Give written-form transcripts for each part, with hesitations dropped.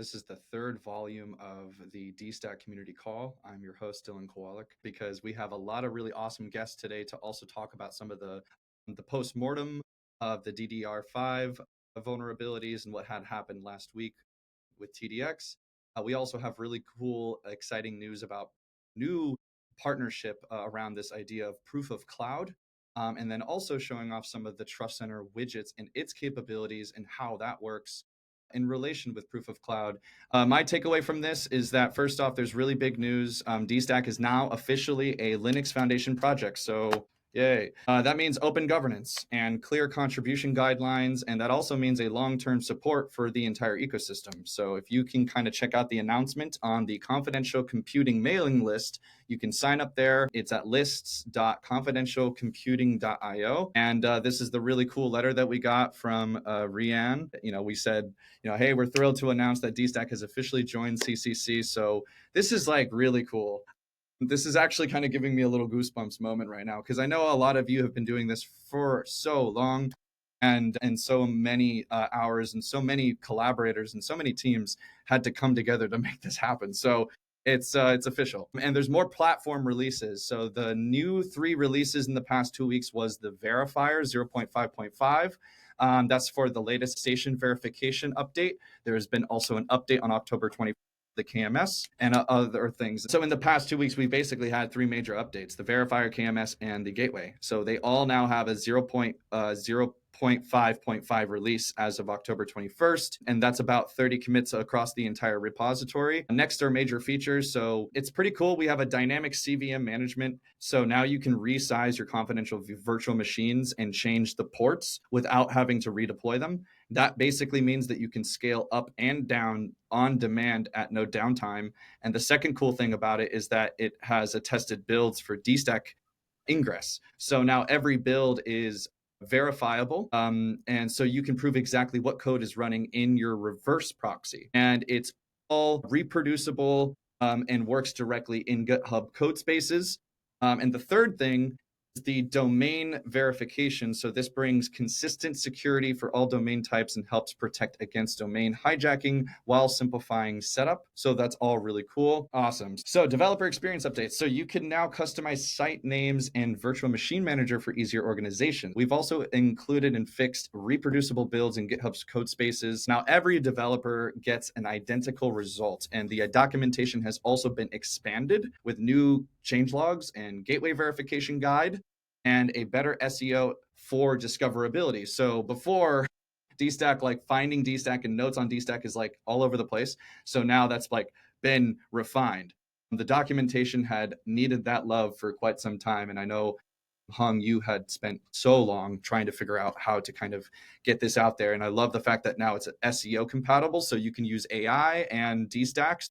This is the third volume of the Dstack Community Call. I'm your host, Dylan Kowalik, because we have a lot of really awesome guests today to also talk about some of the post-mortem of the DDR5 vulnerabilities and what had happened last week with TDX. We also have really cool, exciting news about new partnership around this idea of proof of cloud. And then also showing off some of the Trust Center widgets and its capabilities and how that works in relation with proof of cloud. My takeaway from this is that first off, there's really big news. Dstack is now officially a Linux Foundation project. So yay. That means open governance and clear contribution guidelines. And that also means a long-term support for the entire ecosystem. So if you can kind of check out the announcement on the confidential computing mailing list, you can sign up there. It's at lists.confidentialcomputing.io. And this is the really cool letter that we got from Rianne. We said, hey, we're thrilled to announce that Dstack has officially joined CCC. So this is like really cool. This is actually kind of giving me a little goosebumps moment right now, because I know a lot of you have been doing this for so long and so many hours, and so many collaborators and so many teams had to come together to make this happen. So it's official. And there's more platform releases. So the new 3 releases in the past 2 weeks was the Verifier 0.5.5. That's for the latest station verification update. There has been also an update on October 24th, the KMS and other things. So in the past 2 weeks, we basically had 3 major updates: the verifier, KMS, and the gateway. So they all now have a 0.5.5 release as of October 21st, and that's about 30 commits across the entire repository. Next are major features. So it's pretty cool. We have a dynamic CVM management. So now you can resize your confidential virtual machines and change the ports without having to redeploy them. That basically means that you can scale up and down on demand at no downtime. And the second cool thing about it is that it has attested builds for Dstack ingress. So now every build is verifiable. And so you can prove exactly what code is running in your reverse proxy. And it's all reproducible and works directly in GitHub code spaces. And the third thing, the domain verification. So this brings consistent security for all domain types and helps protect against domain hijacking while simplifying setup. So that's all really cool. Awesome. So developer experience updates. So you can now customize site names and virtual machine manager for easier organization. We've also included and fixed reproducible builds in GitHub's code spaces. Now every developer gets an identical result, and the documentation has also been expanded with new changelogs and gateway verification guide and a better SEO for discoverability. So before, Dstack, like finding Dstack and notes on Dstack is like all over the place. So now that's like been refined. The documentation had needed that love for quite some time. And I know, Hung, you had spent so long trying to figure out how to kind of get this out there. And I love the fact that now it's SEO compatible. So you can use AI and Dstacks.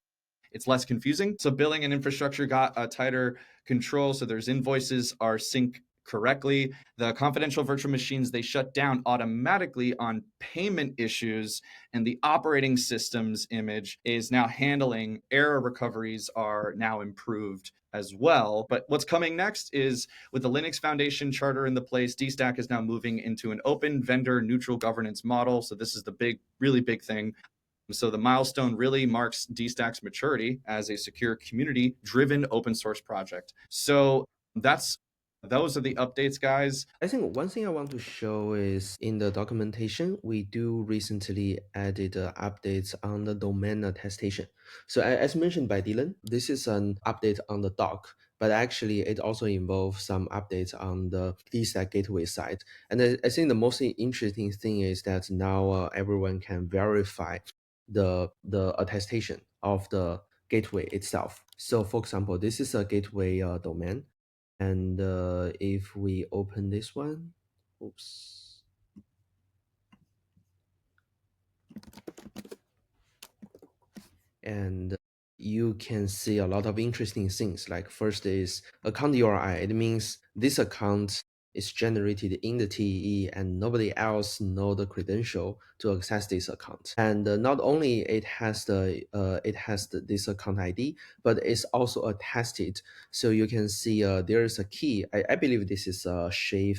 It's less confusing. So billing and infrastructure got a tighter control. So there's invoices are synced correctly. The confidential virtual machines, they shut down automatically on payment issues, and the operating systems image is now handling error recoveries are now improved as well. But what's coming next is, with the Linux Foundation charter in the place, Dstack is now moving into an open vendor neutral governance model. So this is the really big thing. So the milestone really marks Dstack's maturity as a secure community-driven open source project. So those are the updates, guys. I think one thing I want to show is in the documentation, we do recently added updates on the domain attestation. So as mentioned by Dylan, this is an update on the doc, but actually it also involves some updates on the DStack gateway side. And I think the most interesting thing is that now everyone can verify the attestation of the gateway itself. So for example, this is a gateway domain. And if we open this one, oops. And you can see a lot of interesting things. Like first is account URI. It means this account is generated in the TEE and nobody else know the credential to access this account. And not only it has this account ID, but it's also attested. So you can see there is a key. I believe this is a SHA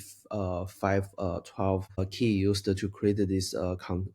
512 key used to create this account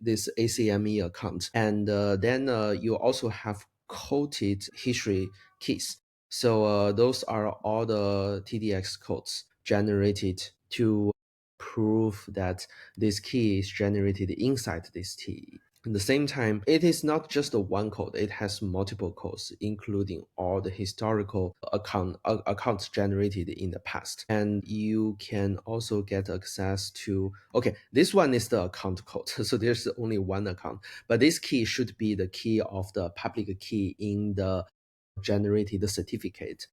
this ACME account. And then you also have quoted history keys. So those are all the TDX codes generated to prove that this key is generated inside this TE. At the same time, it is not just the one code, it has multiple codes, including all the historical accounts generated in the past. And you can also get access to, okay, this one is the account code. So there's only one account, but this key should be the key of the public key in the generated certificate.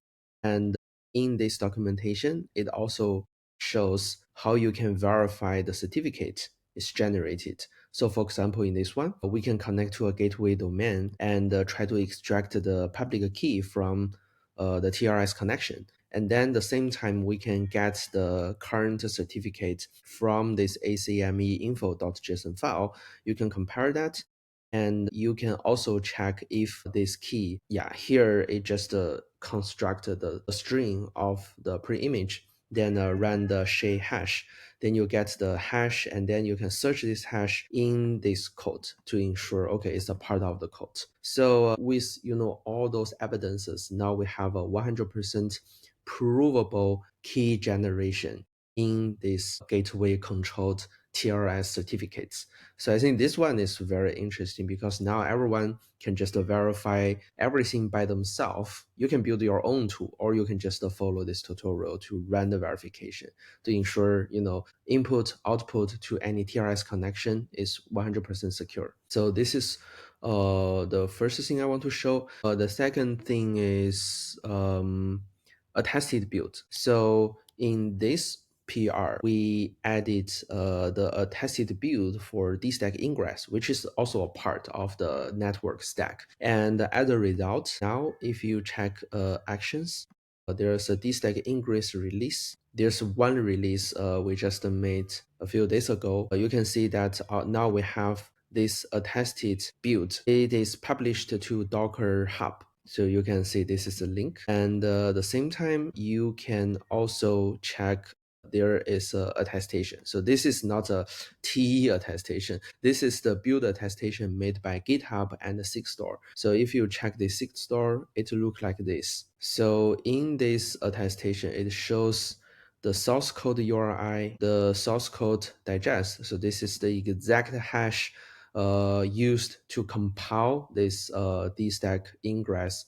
And in this documentation, it also shows how you can verify the certificate is generated. So for example, in this one, we can connect to a gateway domain and try to extract the public key from the TRS connection. And then the same time, we can get the current certificate from this ACME info.json file. You can compare that. And you can also check if this key, here it just constructed the string of the pre-image, then run the shay hash. Then you get the hash, and then you can search this hash in this code to ensure, okay, it's a part of the code. So with all those evidences, now we have a 100% provable key generation in this gateway controlled TRS certificates. So I think this one is very interesting because now everyone can just verify everything by themselves. You can build your own tool, or you can just follow this tutorial to run the verification to ensure, input, output to any TRS connection is 100% secure. So this is the first thing I want to show. The second thing is a tested build. So in this PR, we added the attested build for Dstack ingress, which is also a part of the network stack. And as a result, now if you check actions, there's a Dstack ingress release. There's one release we just made a few days ago. You can see that now we have this attested build. It is published to Docker Hub. So you can see this is a link. And the same time, you can also check there is a attestation. So this is not a TE attestation. This is the build attestation made by GitHub and the SIG-Store. So if you check the SIG-Store, it looks like this. So in this attestation, it shows the source code URI, the source code digest. So this is the exact hash used to compile this Dstack ingress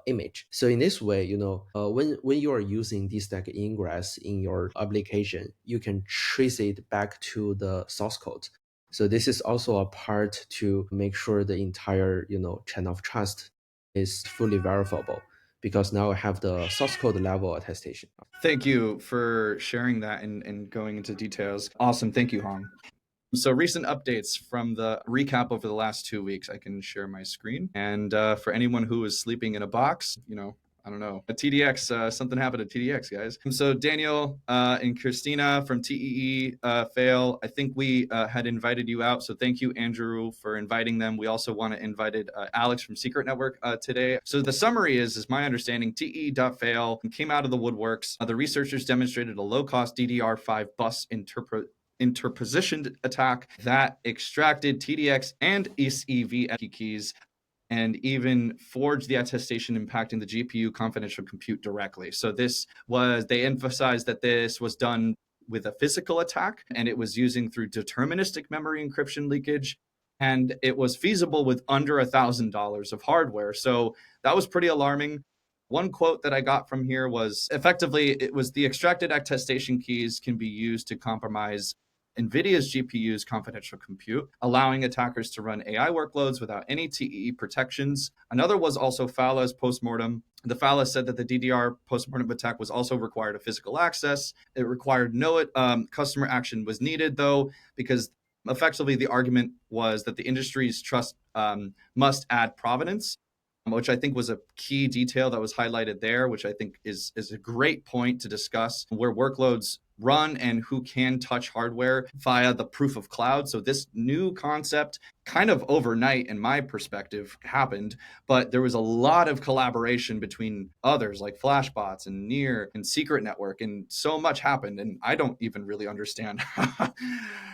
image. So in this way, when you are using Dstack ingress in your application, you can trace it back to the source code. So this is also a part to make sure the entire chain of trust is fully verifiable, because now I have the source code level attestation. Thank you for sharing that and going into details. Awesome. Thank you, Hong. So recent updates from the recap over the last 2 weeks. I can share my screen. And for anyone who is sleeping in a box, I don't know. At TDX, something happened at TDX, guys. So Daniel and Christina from tee.fail, I think we had invited you out. So thank you, Andrew, for inviting them. We also want to invited Alex from Secret Network today. So the summary is my understanding, tee.fail came out of the woodworks. The researchers demonstrated a low-cost DDR5 bus interpositioned attack that extracted TDX and ECV keys and even forged the attestation impacting the GPU confidential compute directly. So they emphasized that this was done with a physical attack, and it was using through deterministic memory encryption leakage, and it was feasible with under $1,000 of hardware. So that was pretty alarming. One quote that I got from here was effectively, it was the extracted attestation keys can be used to compromise NVIDIA's GPU's confidential compute, allowing attackers to run AI workloads without any TEE protections. Another was also Fala's postmortem. The Fala said that the DDR postmortem attack was also required a physical access. It required no customer action was needed, though, because effectively the argument was that the industry's trust must add provenance, which I think was a key detail that was highlighted there, which I think is a great point to discuss, where workloads run and who can touch hardware via the proof of cloud. So this new concept kind of overnight, in my perspective, happened, but there was a lot of collaboration between others like Flashbots and Near and Secret Network, and so much happened, and I don't even really understand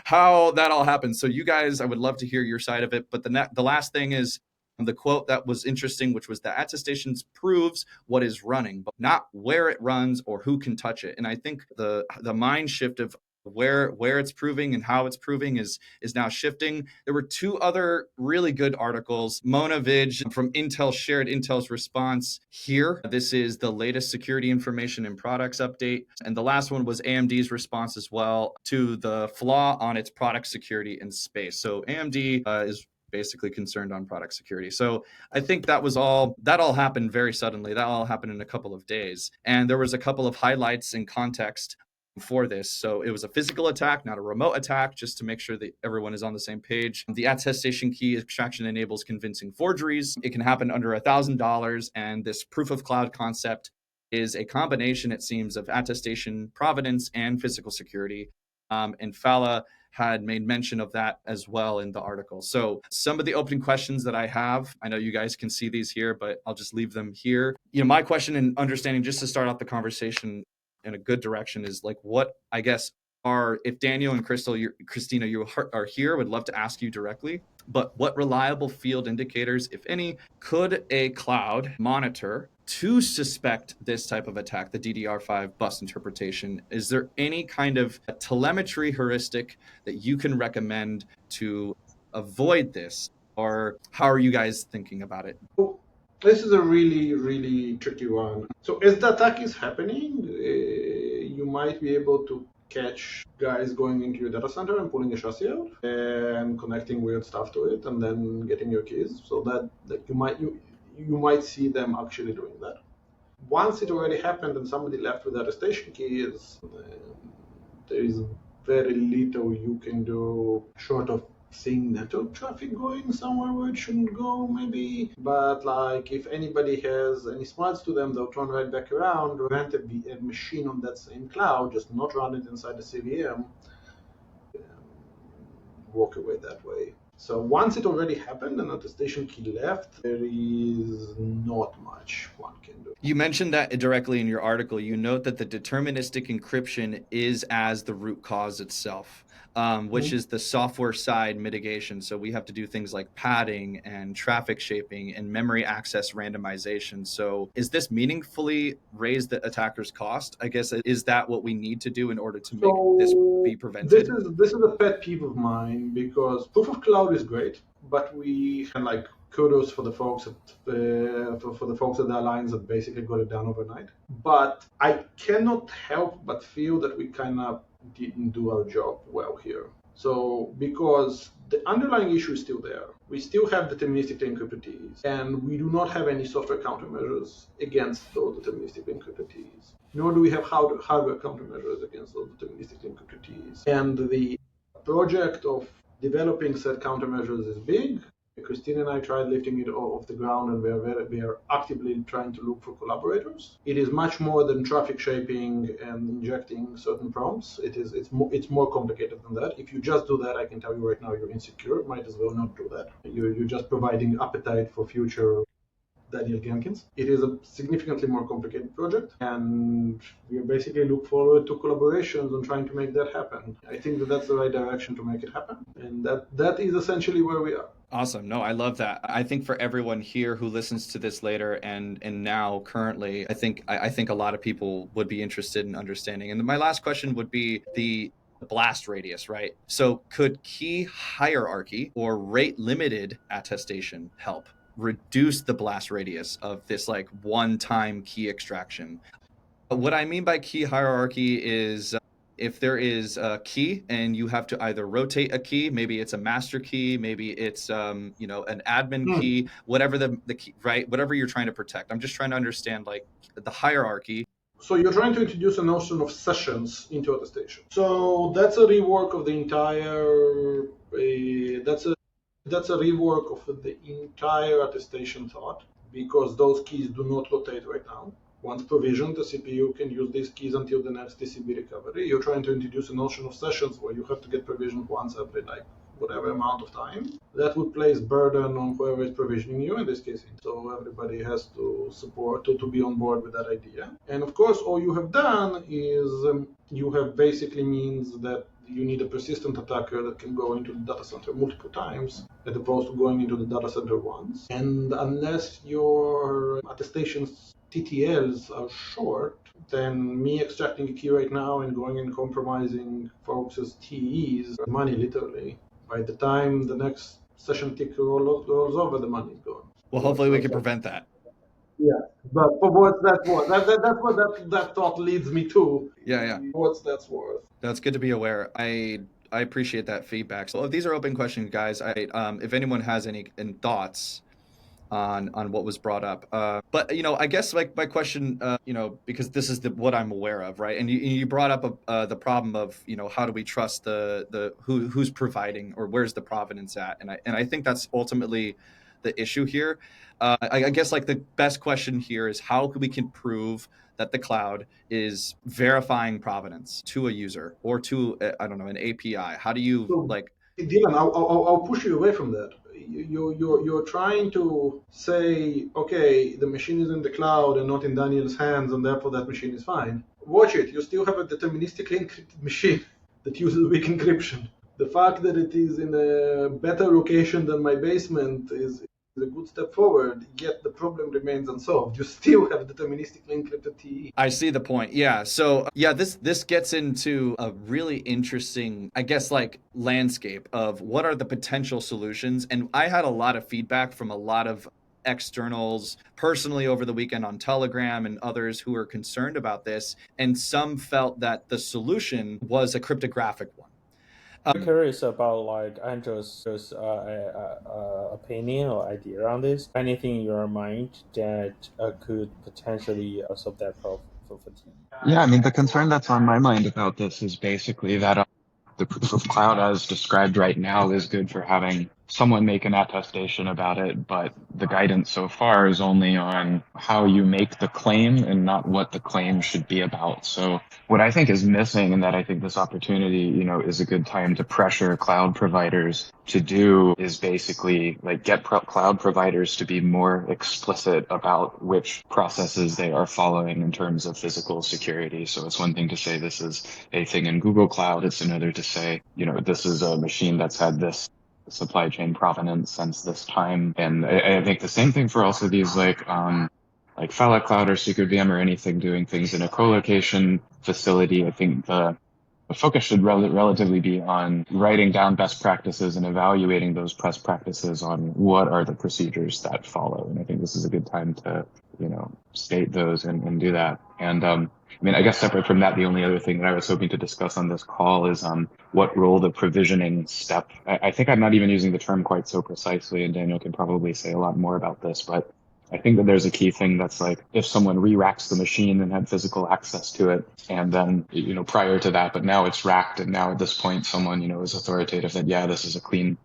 how that all happened. So you guys, I would love to hear your side of it. But the last thing is the quote that was interesting, which was that attestations proves what is running, but not where it runs or who can touch it. And I think the mind shift of where it's proving and how it's proving is now shifting. There were two other really good articles. Mona Vij from Intel shared Intel's response here. This is the latest security information and products update. And the last one was AMD's response as well to the flaw on its product security in space. So AMD is basically concerned on product security. So I think that all happened very suddenly. That all happened in a couple of days. And there was a couple of highlights in context for this. So it was a physical attack, not a remote attack, just to make sure that everyone is on the same page. The attestation key extraction enables convincing forgeries. It can happen under $1,000. And this proof of cloud concept is a combination, it seems, of attestation, provenance, and physical security. And Fala had made mention of that as well in the article. So some of the opening questions that I have, I know you guys can see these here, but I'll just leave them here. My question and understanding, just to start off the conversation in a good direction, is like, what I guess are, if Daniel and Christina, you are here, would love to ask you directly, but what reliable field indicators, if any, could a cloud monitor to suspect this type of attack, the DDR5 bus interpretation? Is there any kind of telemetry heuristic that you can recommend to avoid this? Or how are you guys thinking about it? This is a really, really tricky one. So as the attack is happening, you might be able to catch guys going into your data center and pulling a chassis out and connecting weird stuff to it and then getting your keys. So that you might see them actually doing that. Once it already happened and somebody left with that attestation keys, there is very little you can do short of seeing network traffic going somewhere where it shouldn't go, maybe. But like, if anybody has any smarts to them, they'll turn right back around, rent a machine on that same cloud, just not run it inside the CVM, walk away that way. So once it already happened and attestation key left, there is not much one can do. You mentioned that directly in your article. You note that the deterministic encryption is as the root cause itself, which is the software side mitigation. So we have to do things like padding and traffic shaping and memory access randomization. So is this meaningfully raise the attacker's cost? I guess, is that what we need to do in order to make this be prevented? This is a pet peeve of mine, because proof of cloud is great, but we can, like, kudos for the folks at for the folks at the Alliance that basically got it done overnight. But I cannot help but feel that we kind of didn't do our job well here. So because the underlying issue is still there, we still have deterministic encrypted keys, and we do not have any software countermeasures against those deterministic encrypted keys. Nor do we have hardware countermeasures against those deterministic encrypted keys. And the project of developing said countermeasures is big. Christine and I tried lifting it off the ground, and we are actively trying to look for collaborators. It is much more than traffic shaping and injecting certain prompts. It's more complicated than that. If you just do that, I can tell you right now, you're insecure. Might as well not do that. You're just providing appetite for future Daniel Jenkins. It is a significantly more complicated project, and we basically look forward to collaborations on trying to make that happen. I think that that's the right direction to make it happen, and that is essentially where we are. Awesome. No, I love that. I think for everyone here who listens to this later and now currently, I think a lot of people would be interested in understanding. And my last question would be the blast radius, right? So could key hierarchy or rate limited attestation help reduce the blast radius of this like one-time key extraction? What I mean by key hierarchy is if there is a key and you have to either rotate a key, maybe it's a master key, maybe it's an admin key, whatever the key, right? Whatever you're trying to protect. I'm just trying to understand like the hierarchy. So you're trying to introduce a notion of sessions into attestation. So that's a rework of the entire. That's a rework of the entire attestation thought, because those keys do not rotate right now. Once provisioned, the CPU can use these keys until the next TCP recovery. You're trying to introduce a notion of sessions where you have to get provisioned once every whatever amount of time. That would place burden on whoever is provisioning you, in this case. So everybody has to support, to be on board with that idea. And of course, all you have done is you have basically means that you need a persistent attacker that can go into the data center multiple times as opposed to going into the data center once. And unless your attestations TTLs are short, then me extracting a key right now and going and compromising folks' TEs, money literally, by the time the next session tick rolls over, the money's gone. Well, hopefully we can prevent that. Yeah, but for what that's worth, that's what that thought leads me to. Yeah. What's that's worth? That's good to be aware. I appreciate that feedback. So these are open questions, guys. If anyone has any thoughts on what was brought up, but I guess like my question, because this is what I'm aware of, right? And you brought up the problem of how do we trust the who's providing, or where's the provenance at, and I think that's ultimately the issue here. I guess like the best question here is how we can prove that the cloud is verifying provenance to a user or to an API. How do you Dylan, I'll push you away from that. You're trying to say, okay, the machine is in the cloud and not in Daniel's hands, and therefore that machine is fine. Watch it. You still have a deterministically encrypted machine that uses weak encryption. The fact that it is in a better location than my basement is a good step forward, yet the problem remains unsolved. You still have deterministically encrypted TE. I see the point. Yeah. So this gets into a really interesting, I guess, like landscape of what are the potential solutions. And I had a lot of feedback from a lot of externals personally over the weekend on Telegram and others who were concerned about this. And some felt that the solution was a cryptographic one. I'm curious about like Andrew's opinion or idea on this. Anything in your mind that could potentially solve that problem for TE? Yeah, I mean, the concern that's on my mind about this is basically that the proof of cloud as described right now is good for having someone make an attestation about it, but the guidance so far is only on how you make the claim and not what the claim should be about. So what I think is missing, and that I think this opportunity, is a good time to pressure cloud providers to do, is basically like get cloud providers to be more explicit about which processes they are following in terms of physical security. So it's one thing to say this is a thing in Google Cloud. It's another to say, this is a machine that's had this supply chain provenance since this time. And I think the same thing for also these like Fallout Cloud or Secret VM or anything doing things in a co-location facility. I think the focus should relatively be on writing down best practices and evaluating those best practices on what are the procedures that follow. And I think this is a good time to, state those and do that. And I guess separate from that, the only other thing that I was hoping to discuss on this call is what role the provisioning step. I think I'm not even using the term quite so precisely, and Daniel can probably say a lot more about this, but I think that there's a key thing that's like, if someone re-racks the machine and had physical access to it, and then, prior to that, but now it's racked, and now at this point, someone, is authoritative that, yeah, this is a clean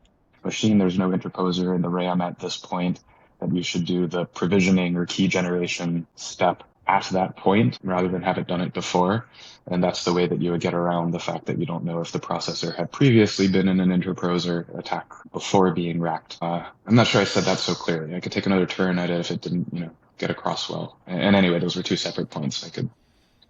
machine, there's no interposer in the RAM at this point, that you should do the provisioning or key generation step at that point rather than have it done it before. And that's the way that you would get around the fact that you don't know if the processor had previously been in an interposer attack before being racked. I'm not sure I said that so clearly. I could take another turn at it if it didn't, get across well. And anyway, those were two separate points. I could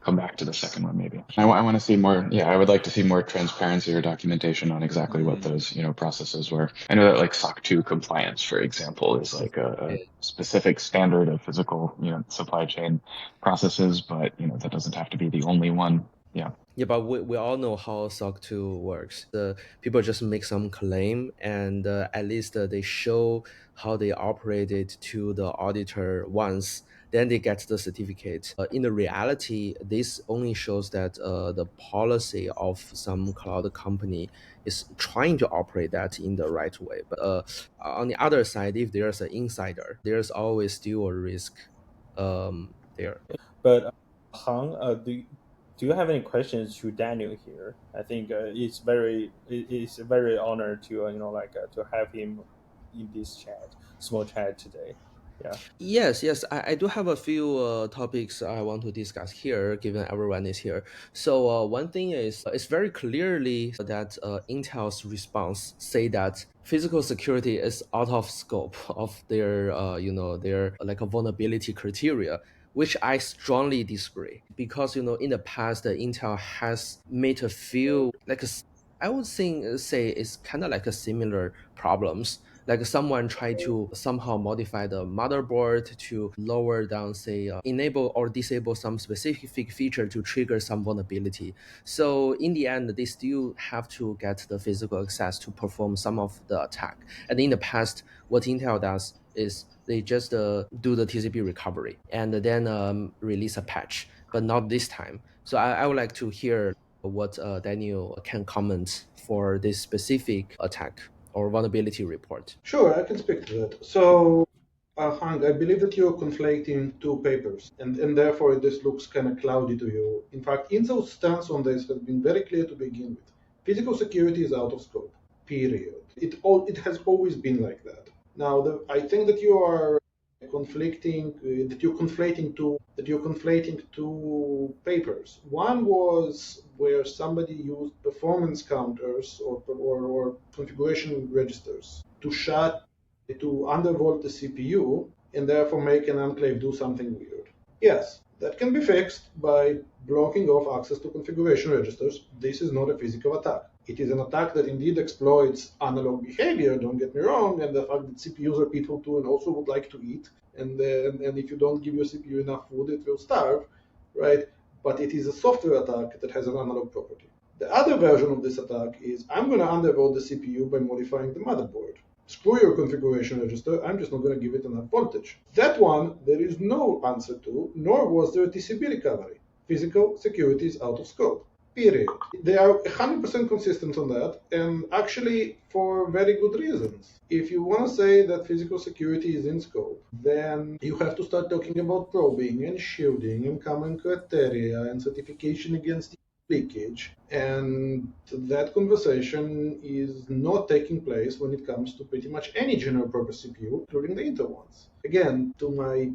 come back to the second one maybe. I want to see more. Yeah, I would like to see more transparency or documentation on exactly what those processes were. I know that like SOC 2 compliance, for example, is like a specific standard of physical supply chain processes, but that doesn't have to be the only one. Yeah, but we all know how SOC 2 works. The people just make some claim, and at least they show how they operated to the auditor once. Then they get the certificate. In the reality, this only shows that the policy of some cloud company is trying to operate that in the right way. But on the other side, if there's an insider, there's always still a risk there. But Hang, do you have any questions to Daniel here? I think it's very honored to to have him in this small chat today. Yeah. Yes, I do have a few topics I want to discuss here, given everyone is here. So one thing is, it's very clearly that Intel's response say that physical security is out of scope of their, their like a vulnerability criteria, which I strongly disagree because in the past, Intel has made a few I would say it's kind of like a similar problems, like someone try to somehow modify the motherboard to lower down, say, enable or disable some specific feature to trigger some vulnerability. So in the end, they still have to get the physical access to perform some of the attack. And in the past, what Intel does is they just do the TCP recovery and then release a patch, but not this time. So I would like to hear what Daniel can comment for this specific attack or vulnerability report. Sure, I can speak to that. So, Hank, I believe that you're conflating two papers, and therefore this looks kind of cloudy to you. In fact, Intel's stance on this has been very clear to begin with. Physical security is out of scope. Period. It has always been like that. Now, I think that you are conflating two papers. One was where somebody used performance counters or configuration registers to undervolt the CPU and therefore make an enclave do something weird. Yes, that can be fixed by blocking off access to configuration registers. This is not a physical attack. It is an attack that indeed exploits analog behavior, don't get me wrong, and the fact that CPUs are people too and also would like to eat. And if you don't give your CPU enough food, it will starve, right? But it is a software attack that has an analog property. The other version of this attack is I'm going to undervolt the CPU by modifying the motherboard. Screw your configuration register, I'm just not going to give it enough voltage. That one, there is no answer to, nor was there a TCP recovery. Physical security is out of scope. Period. They are 100% consistent on that, and actually for very good reasons. If you want to say that physical security is in scope, then you have to start talking about probing and shielding and common criteria and certification against leakage, and that conversation is not taking place when it comes to pretty much any general purpose CPU, including the Intel ones. Again, to my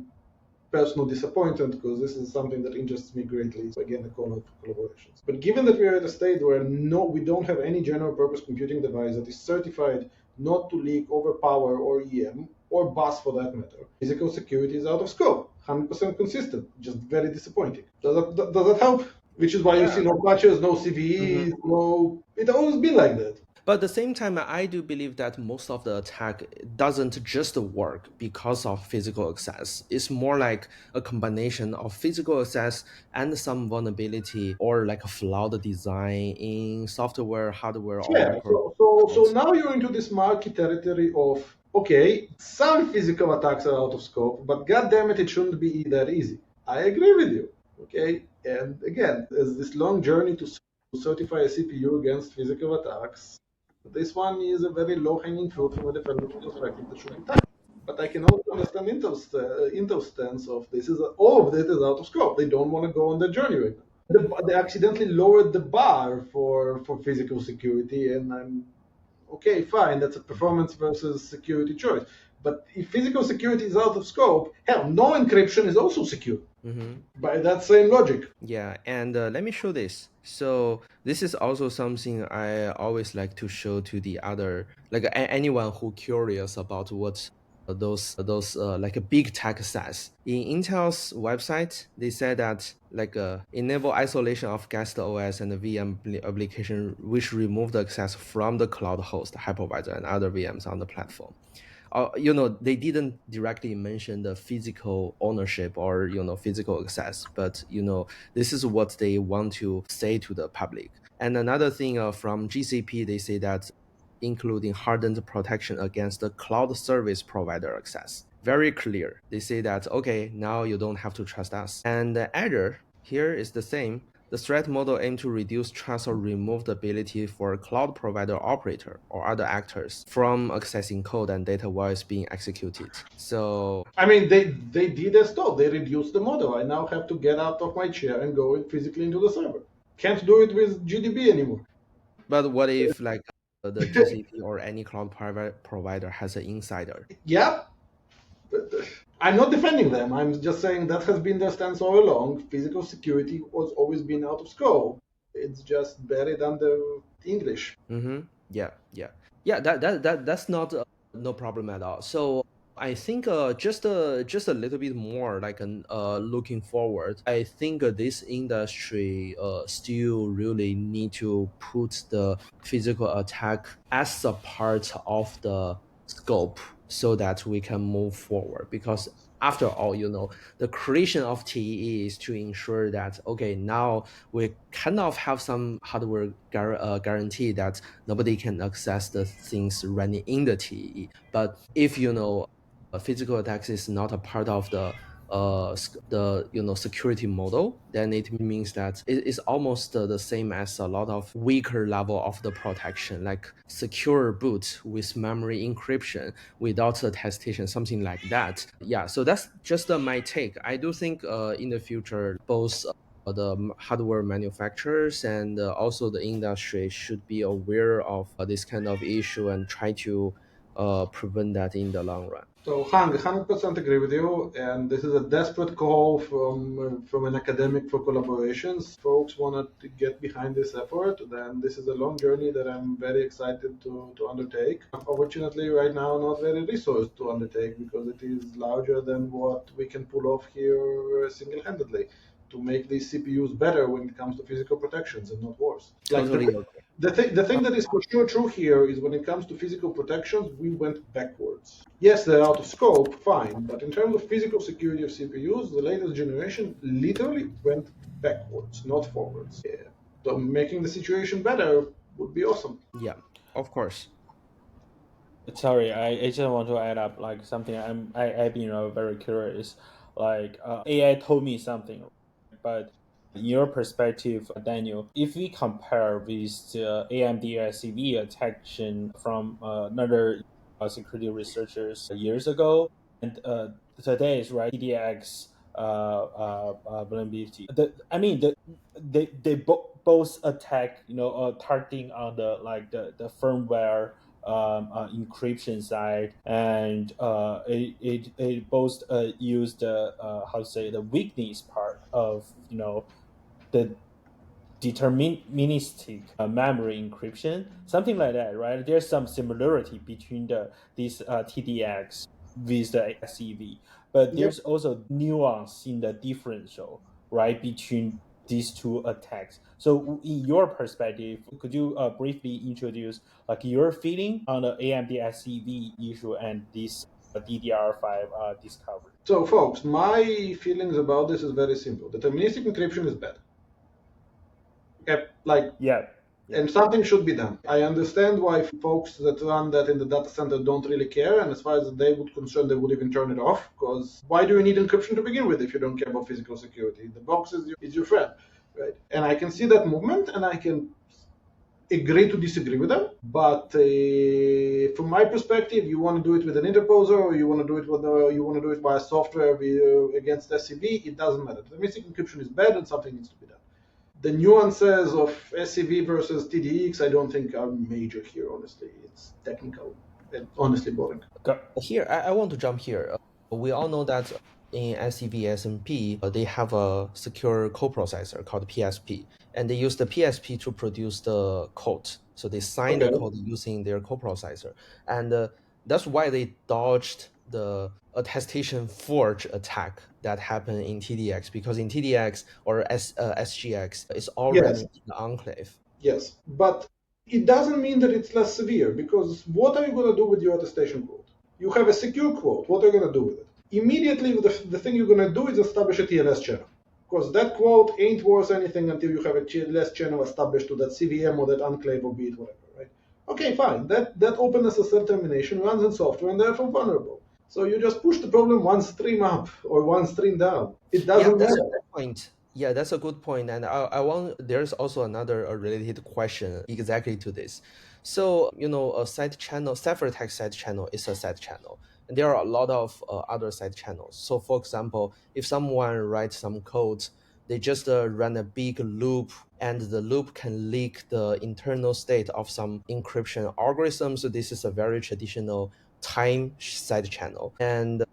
personal disappointment, because this is something that interests me greatly. So again, the call out for collaborations. But given that we are at a state where we don't have any general purpose computing device that is certified not to leak over power or EM or bus for that matter, physical security is out of scope. 100% consistent, just very disappointing. Does that help? Which is why you see no patches, no CVEs, no. It's always been like that. But at the same time, I do believe that most of the attack doesn't just work because of physical access. It's more like a combination of physical access and some vulnerability or like a flawed design in software, hardware, or Yeah, micro. so now you're into this murky territory of, okay, some physical attacks are out of scope, but god damn it shouldn't be that easy. I agree with you, okay? And again, there's this long journey to certify a CPU against physical attacks. This one is a very low-hanging fruit from a development perspective that should be tackled. But I can also understand Intel's stance of all of this is out of scope. They don't want to go on the journey right now. They accidentally lowered the bar for physical security, and I'm okay, fine, that's a performance versus security choice. But if physical security is out of scope, hell, no encryption is also secure. By that same logic. Yeah, and let me show this. So this is also something I always like to show to the other, like anyone who curious about what those like a big tech says. In Intel's website, they said that like enable isolation of guest OS and the VM application, which remove the access from the cloud host, hypervisor, and other VMs on the platform. They didn't directly mention the physical ownership or physical access, but this is what they want to say to the public. And another thing from GCP, they say that including hardened protection against the cloud service provider access. Very clear. They say that okay, now you don't have to trust us. And Azure here is the same. The threat model aims to reduce trust or remove the ability for a cloud provider operator or other actors from accessing code and data while it's being executed. So I mean, they did as told. They reduced the model. I now have to get out of my chair and go physically into the server. Can't do it with GDB anymore. but what if like the GCP or any cloud provider has an insider? Yeah, I'm not defending them. I'm just saying that has been their stance all along. Physical security has always been out of scope. It's just buried under English. Yeah. That's not no problem at all. So I think just a little bit more like looking forward. I think this industry still really need to put the physical attack as a part of the scope so that we can move forward. Because after all, the creation of TEE is to ensure that okay, now we kind of have some hardware guarantee that nobody can access the things running in the TEE. But if physical attacks is not a part of the security model, then it means that it is almost the same as a lot of weaker level of the protection, like secure boot with memory encryption without attestation, something like that. Yeah, so that's just my take. I do think in the future both the hardware manufacturers and also the industry should be aware of this kind of issue and try to prevent that in the long run. So, 100% agree with you. And this is a desperate call from an academic for collaborations. Folks want to get behind this effort. Then this is a long journey that I'm very excited to undertake. Unfortunately, right now, not very resourced to undertake because it is larger than what we can pull off here single-handedly to make these CPUs better when it comes to physical protections and not worse. Totally agree. The thing that is for sure true here is when it comes to physical protections, we went backwards. Yes, they're out of scope, fine, but in terms of physical security of CPUs, the latest generation literally went backwards, not forwards. Yeah. So making the situation better would be awesome. Yeah, of course. Sorry, I just want to add up like something. I've been very curious. Like AI told me something, but in your perspective, Daniel, if we compare with the AMD SCV attraction from another security researchers years ago and today's right TDX vulnerability. Both attack targeting on the firmware encryption side, and it both used how to say the weakness part of the deterministic memory encryption, something like that, right? There's some similarity between these TDX with the SEV, but there's also nuance in the differential, right, between these two attacks. So, in your perspective, could you briefly introduce like your feeling on the AMD SEV issue and this DDR5 discovery? So, folks, my feelings about this is very simple. Deterministic encryption is bad. Okay, Yeah. and something should be done. I understand why folks that run that in the data center don't really care, and as far as they would concern, they would even turn it off, because why do you need encryption to begin with if you don't care about physical security? The box is your friend, right? And I can see that movement, and I can agree to disagree with them, but from my perspective, you want to do it with an interposer, or you want to do it via software against SCV, it doesn't matter. The missing encryption is bad, and something needs to be done. The nuances of SCV versus TDX, I don't think are major here, honestly. It's technical and honestly boring. Here, I want to jump here. We all know that in SCV SMP, they have a secure coprocessor called PSP, and they use the PSP to produce the code. So they sign the code using their coprocessor, and that's why they dodged the attestation forge attack that happened in TDX, because in TDX or SGX, it's all running in the enclave. Yes, but it doesn't mean that it's less severe, because what are you going to do with your attestation quote? You have a secure quote. What are you going to do with it? Immediately, the thing you're going to do is establish a TLS channel, because that quote ain't worth anything until you have a TLS channel established to that CVM or that enclave or be it whatever, right? Okay, fine. That openness SSL termination runs in software and therefore vulnerable. So you just push the problem one stream up or one stream down. It doesn't that's matter. a good point. Yeah, that's a good point. And I want, there's also another related question exactly to this. So, a side channel, ciphertext side channel is a side channel. And there are a lot of other side channels. So, for example, if someone writes some code, they just run a big loop, and the loop can leak the internal state of some encryption algorithm. So this is a very traditional time side channel. And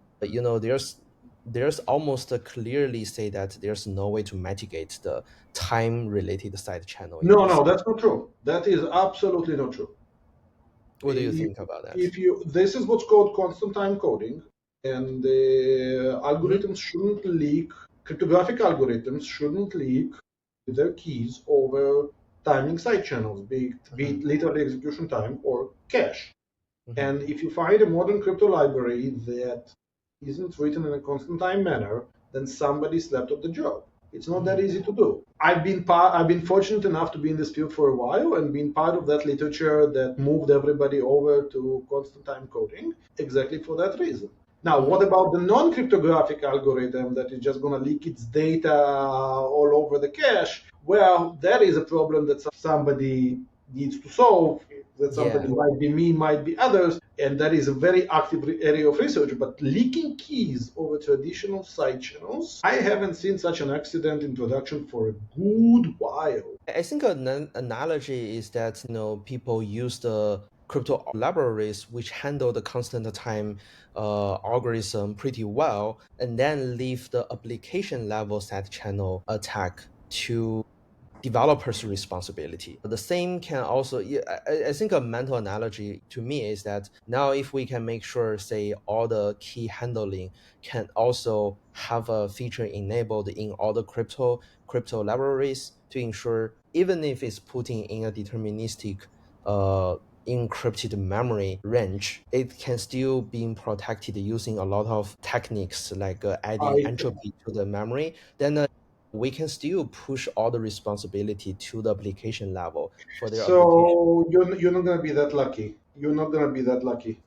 there's almost a clearly say that there's no way to mitigate the time related side channel. No, that's not true. That is absolutely not true. What do you think about that? This is what's called constant time coding, and the algorithms shouldn't leak. Cryptographic algorithms shouldn't leak their keys over timing side channels, be it literally execution time or cache. And if you find a modern crypto library that isn't written in a constant time manner, then somebody slept on the job. It's not that easy to do. I've been fortunate enough to be in this field for a while and been part of that literature that moved everybody over to constant time coding exactly for that reason. Now, what about the non-cryptographic algorithm that is just going to leak its data all over the cache? Well, that is a problem that somebody needs to solve. That somebody might be me, might be others, and that is a very active area of research. But leaking keys over traditional side channels, I haven't seen such an accident in production for a good while. I think an analogy is that people use the crypto libraries which handle the constant time algorithm pretty well, and then leave the application level side channel attack to developer's responsibility. The same can also, I think a mental analogy to me is that now if we can make sure, say, all the key handling can also have a feature enabled in all the crypto libraries to ensure, even if it's putting in a deterministic encrypted memory range, it can still be protected using a lot of techniques like adding entropy to the memory, then we can still push all the responsibility to the application level for their application. So you're not going to be that lucky. You're not going to be that lucky.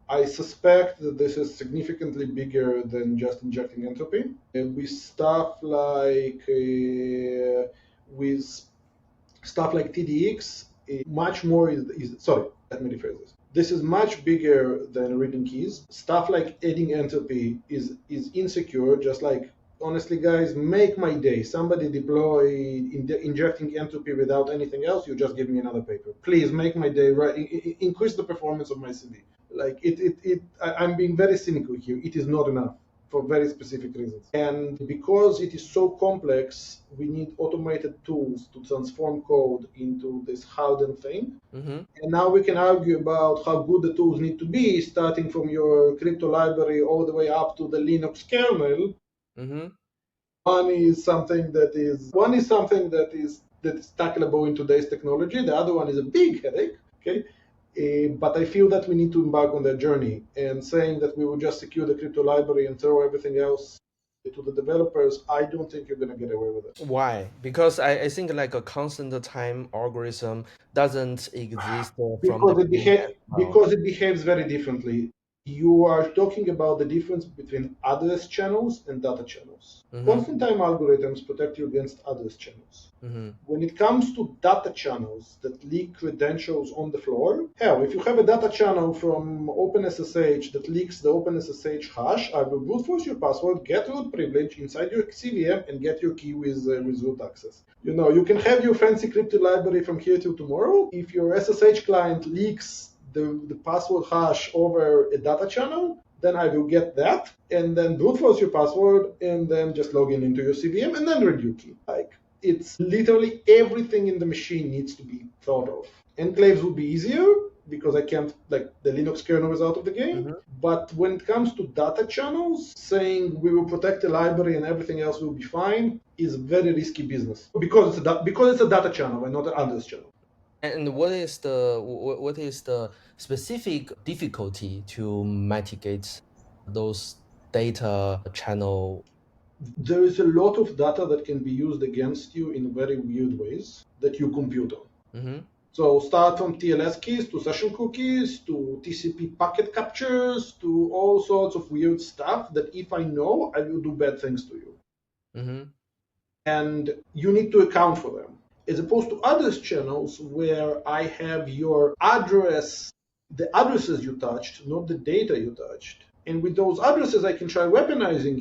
I suspect that this is significantly bigger than just injecting entropy. With stuff like TDX, much more is sorry. Let me rephrase this. This is much bigger than reading keys. Stuff like adding entropy is insecure, just like, honestly, guys, make my day. Somebody deploy injecting entropy without anything else. You just give me another paper. Please make my day. Right, increase the performance of my CV. Like I'm being very cynical here. It is not enough for very specific reasons. And because it is so complex, we need automated tools to transform code into this hardened thing. And now we can argue about how good the tools need to be, starting from your crypto library all the way up to the Linux kernel. One is something that is tackleable in today's technology. The other one is a big headache. Okay, but I feel that we need to embark on that journey. And saying that we will just secure the crypto library and throw everything else to the developers, I don't think you're going to get away with it. Why? Because I think like a constant time algorithm doesn't exist because it behaves very differently. You are talking about the difference between address channels and data channels. Constant time algorithms protect you against address channels. When it comes to data channels that leak credentials on the floor, hell, if you have a data channel from OpenSSH that leaks the OpenSSH hash, I will brute force your password, get root privilege inside your CVM, and get your key with root access. You can have your fancy crypto library from here till tomorrow. If your SSH client leaks the password hash over a data channel, then I will get that and then brute force your password and then just log in into your CVM and then read your key. Like, it's literally everything in the machine needs to be thought of. Enclaves would be easier because I can't, like, the Linux kernel is out of the game. But when it comes to data channels, saying we will protect the library and everything else will be fine is very risky business because it's a data channel and not an address channel. And what is the specific difficulty to mitigate those data channel? There is a lot of data that can be used against you in very weird ways that you compute on. So start from TLS keys to session cookies to TCP packet captures to all sorts of weird stuff that if I know, I will do bad things to you. And you need to account for them. As opposed to address channels where I have your address, the addresses you touched, not the data you touched. And with those addresses, I can try weaponizing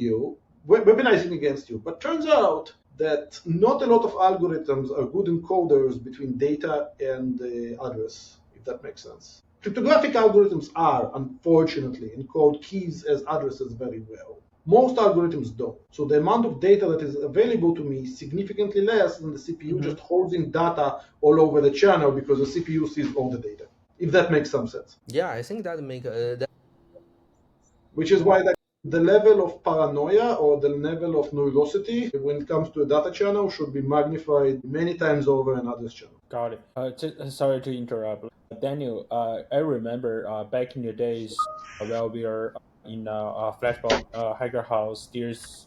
against you. But turns out that not a lot of algorithms are good encoders between data and the address, if that makes sense. Cryptographic algorithms are, unfortunately, encode keys as addresses very well. Most algorithms don't. So the amount of data that is available to me is significantly less than the CPU just holding data all over the channel because the CPU sees all the data. If that makes some sense. Yeah, I think that make Which is why the level of paranoia or the level of neurosity when it comes to a data channel should be magnified many times over another's channel. Got it. Sorry to interrupt. Daniel, I remember back in the days while we are in Flashbulb Hacker House,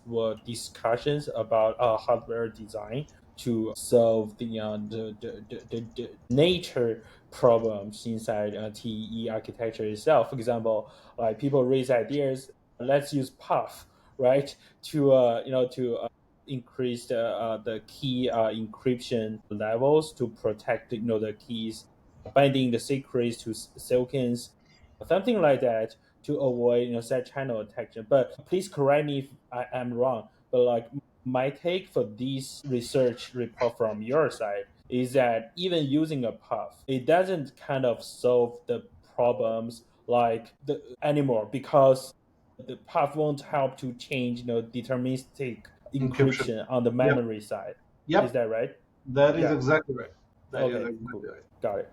were discussions about hardware design to solve the nature problems inside TE architecture itself. For example, like people raise ideas, let's use Puff, right, to increase the key encryption levels to protect the keys, binding the secrets to tokens, something like that to avoid side channel detection. But please correct me if I am wrong. But like my take for this research report from your side is that even using a puff, it doesn't kind of solve the problems like the anymore because the path won't help to change deterministic encryption on the Yep. memory side. Yep. Is that right? That is Yeah. exactly right. That is Okay, exactly cool. right. Got it.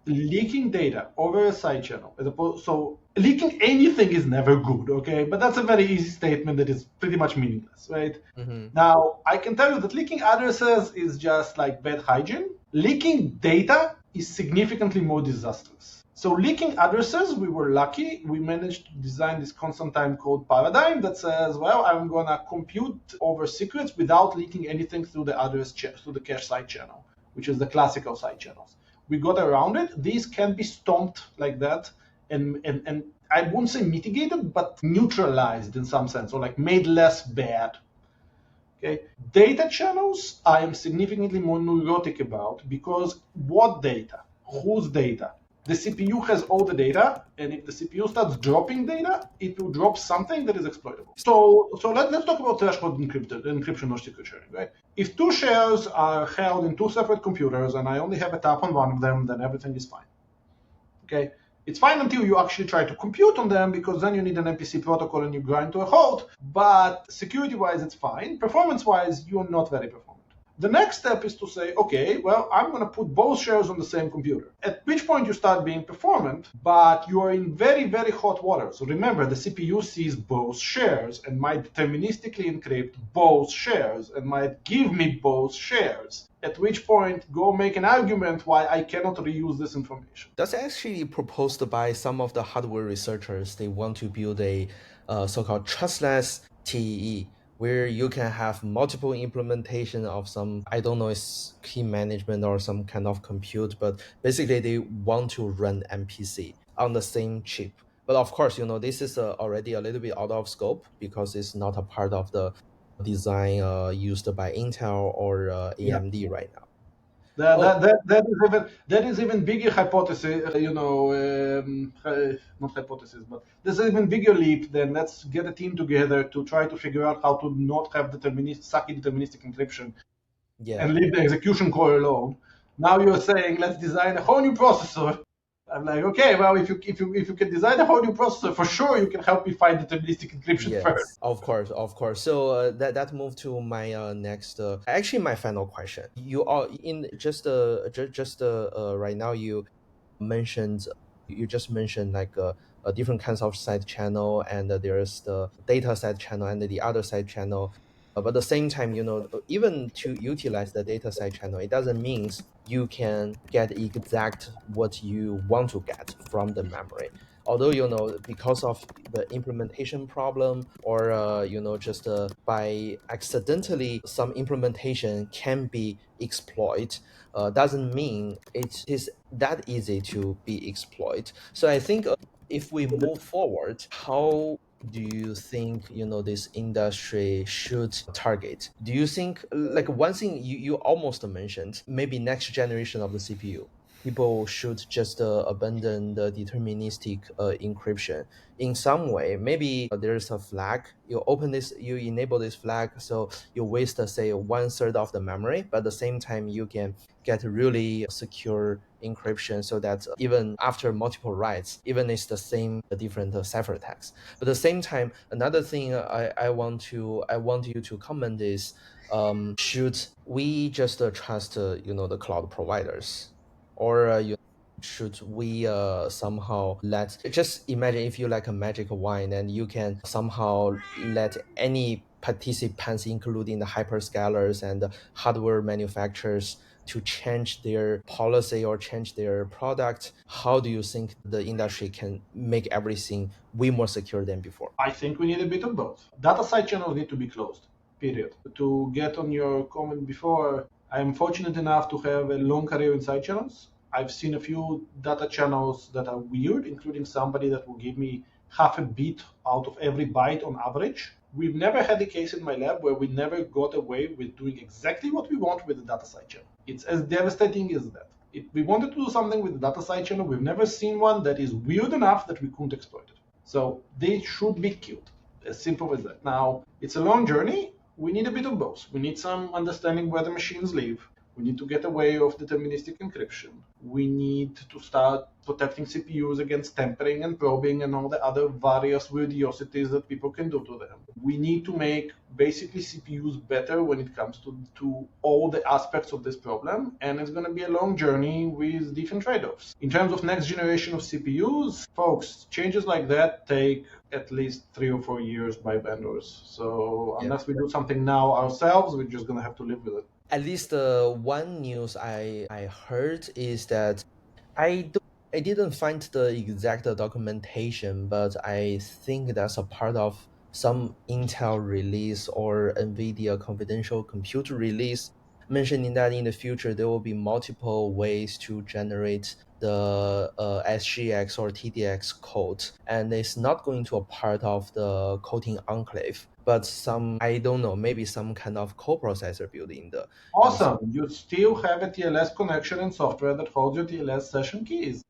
Leaking data over a side channel so leaking anything is never good, okay, but that's a very easy statement that is pretty much meaningless, right? Now I can tell you that leaking addresses is just like bad hygiene. Leaking data is significantly more disastrous. So leaking addresses, we were lucky. We managed to design this constant time code paradigm that says, well, I'm gonna compute over secrets without leaking anything through the through the cache side channel, which is the classical side channels. We got around it. These can be stomped like that, and I wouldn't say mitigated, but neutralized in some sense, or like made less bad. Okay, data channels I am significantly more neurotic about because what data? Whose data? The CPU has all the data, and if the CPU starts dropping data, it will drop something that is exploitable. So let's talk about threshold encryption or secret sharing, right? If two shares are held in two separate computers and I only have a tap on one of them, then everything is fine. Okay, it's fine until you actually try to compute on them, because then you need an MPC protocol and you grind to a halt. But security-wise, it's fine. Performance-wise, you're not very performant. The next step is to say, okay, well, I'm going to put both shares on the same computer. At which point you start being performant, but you are in very, very hot water. So remember, the CPU sees both shares and might deterministically encrypt both shares and might give me both shares. At which point, go make an argument why I cannot reuse this information. That's actually proposed by some of the hardware researchers. They want to build a so-called trustless TE, where you can have multiple implementation of some, I don't know, it's key management or some kind of compute, but basically they want to run MPC on the same chip. But of course, this is already a little bit out of scope because it's not a part of the design used by Intel or AMD right now. That is even bigger hypothesis, not hypothesis, but there's an even bigger leap than let's get a team together to try to figure out how to not have sucky deterministic encryption and leave the execution core alone. Now you're saying let's design a whole new processor. I'm like, okay, well, if you can design a whole new processor, for sure you can help me find deterministic encryption first. Of course. So that moved to my next, actually my final question. You are in just right now. You just mentioned like different kinds of side channel, and there's the data side channel and the other side channel. But at the same time, even to utilize the data side channel, it doesn't mean you can get exact what you want to get from the memory. Although, because of the implementation problem, or just by accidentally some implementation can be exploited, doesn't mean it is that easy to be exploited. So I think if we move forward, how do you think this industry should target? Do you think, like, one thing you almost mentioned, maybe next generation of the CPU? people should just abandon the deterministic encryption in some way. Maybe there's a flag. You open this, you enable this flag, so you waste, say, 1/3 of the memory, but at the same time, you can get really secure encryption so that even after multiple writes, even it's the same different ciphertext. But at the same time, another thing I want you to comment is, should we just trust the cloud providers, or should we somehow just imagine if you like a magic wine and you can somehow let any participants, including the hyperscalers and the hardware manufacturers, to change their policy or change their product? How do you think the industry can make everything way more secure than before? I think we need a bit of both. Data side channels need to be closed, period. To get on your comment before, I'm fortunate enough to have a long career in side channels. I've seen a few data channels that are weird, including somebody that will give me half a bit out of every byte on average. We've never had a case in my lab where we never got away with doing exactly what we want with the data side channel. It's as devastating as that. If we wanted to do something with the data side channel, we've never seen one that is weird enough that we couldn't exploit it. So they should be killed, as simple as that. Now, it's a long journey. We need a bit of both. We need some understanding where the machines live. We need to get away of deterministic encryption. We need to start protecting CPUs against tampering and probing and all the other various weirdosities that people can do to them. We need to make basically CPUs better when it comes to all the aspects of this problem, and it's going to be a long journey with different trade-offs. In terms of next generation of CPUs, folks, changes like that take at least 3 or 4 years by vendors. So unless we do something now ourselves, we're just going to have to live with it. At least one news I heard is that I didn't find the exact documentation, but I think that's a part of some Intel release or NVIDIA confidential compute release, mentioning that in the future there will be multiple ways to generate the SGX or TDX code, and it's not going to a part of the coding enclave, but some, I don't know, maybe some kind of coprocessor building the. Awesome. You still have a TLS connection and software that holds your TLS session keys.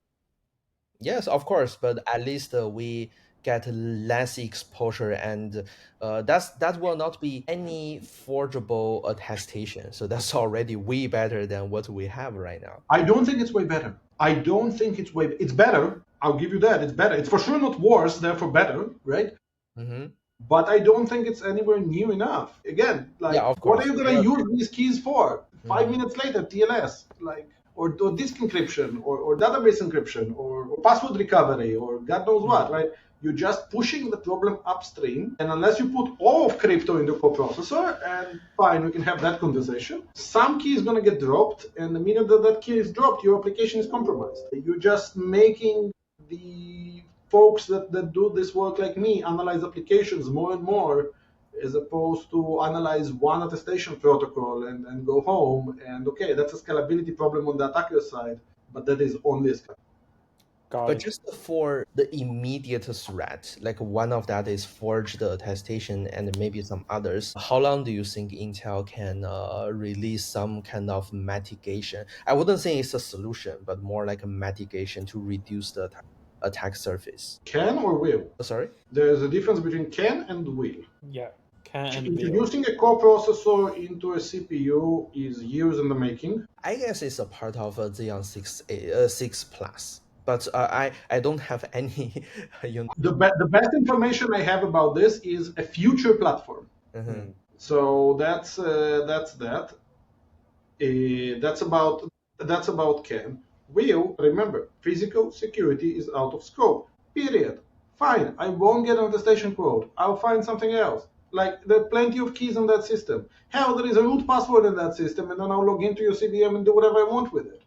Yes, of course, but at least we get less exposure, and that will not be any forgeable attestation. So that's already way better than what we have right now. I don't think it's way better. I don't think it's better. I'll give you that. It's better. It's for sure not worse, therefore better, right? Mm-hmm. But I don't think it's anywhere near enough. Again, like, Yeah, of course. what are you going to use these keys for? 5 Mhm. minutes later, TLS, like, or disk encryption, or database encryption, or password recovery, or God knows what, right? You're just pushing the problem upstream, and unless you put all of crypto in the coprocessor, and fine, we can have that conversation, some key is going to get dropped, and the minute that key is dropped, your application is compromised. You're just making the folks that do this work like me analyze applications more and more, as opposed to analyze one attestation protocol and go home. And okay, that's a scalability problem on the attacker side, but that is only a scalability. But just for the immediate threat, like one of that is forged attestation and maybe some others, how long do you think Intel can release some kind of mitigation? I wouldn't say it's a solution, but more like a mitigation to reduce the attack surface. Can or will? Sorry? There's a difference between can and will. Yeah, can and will. Introducing a coprocessor into a CPU is years in the making. I guess it's a part of Xeon 6 Plus. But I don't have any. The best information I have about this is a future platform. Mm-hmm. So that's that. That's about can. Will, remember, physical security is out of scope. Period. Fine, I won't get an attestation quote. I'll find something else. Like, there are plenty of keys in that system. Hell, there is a root password in that system, and then I'll log into your CVM and do whatever I want with it.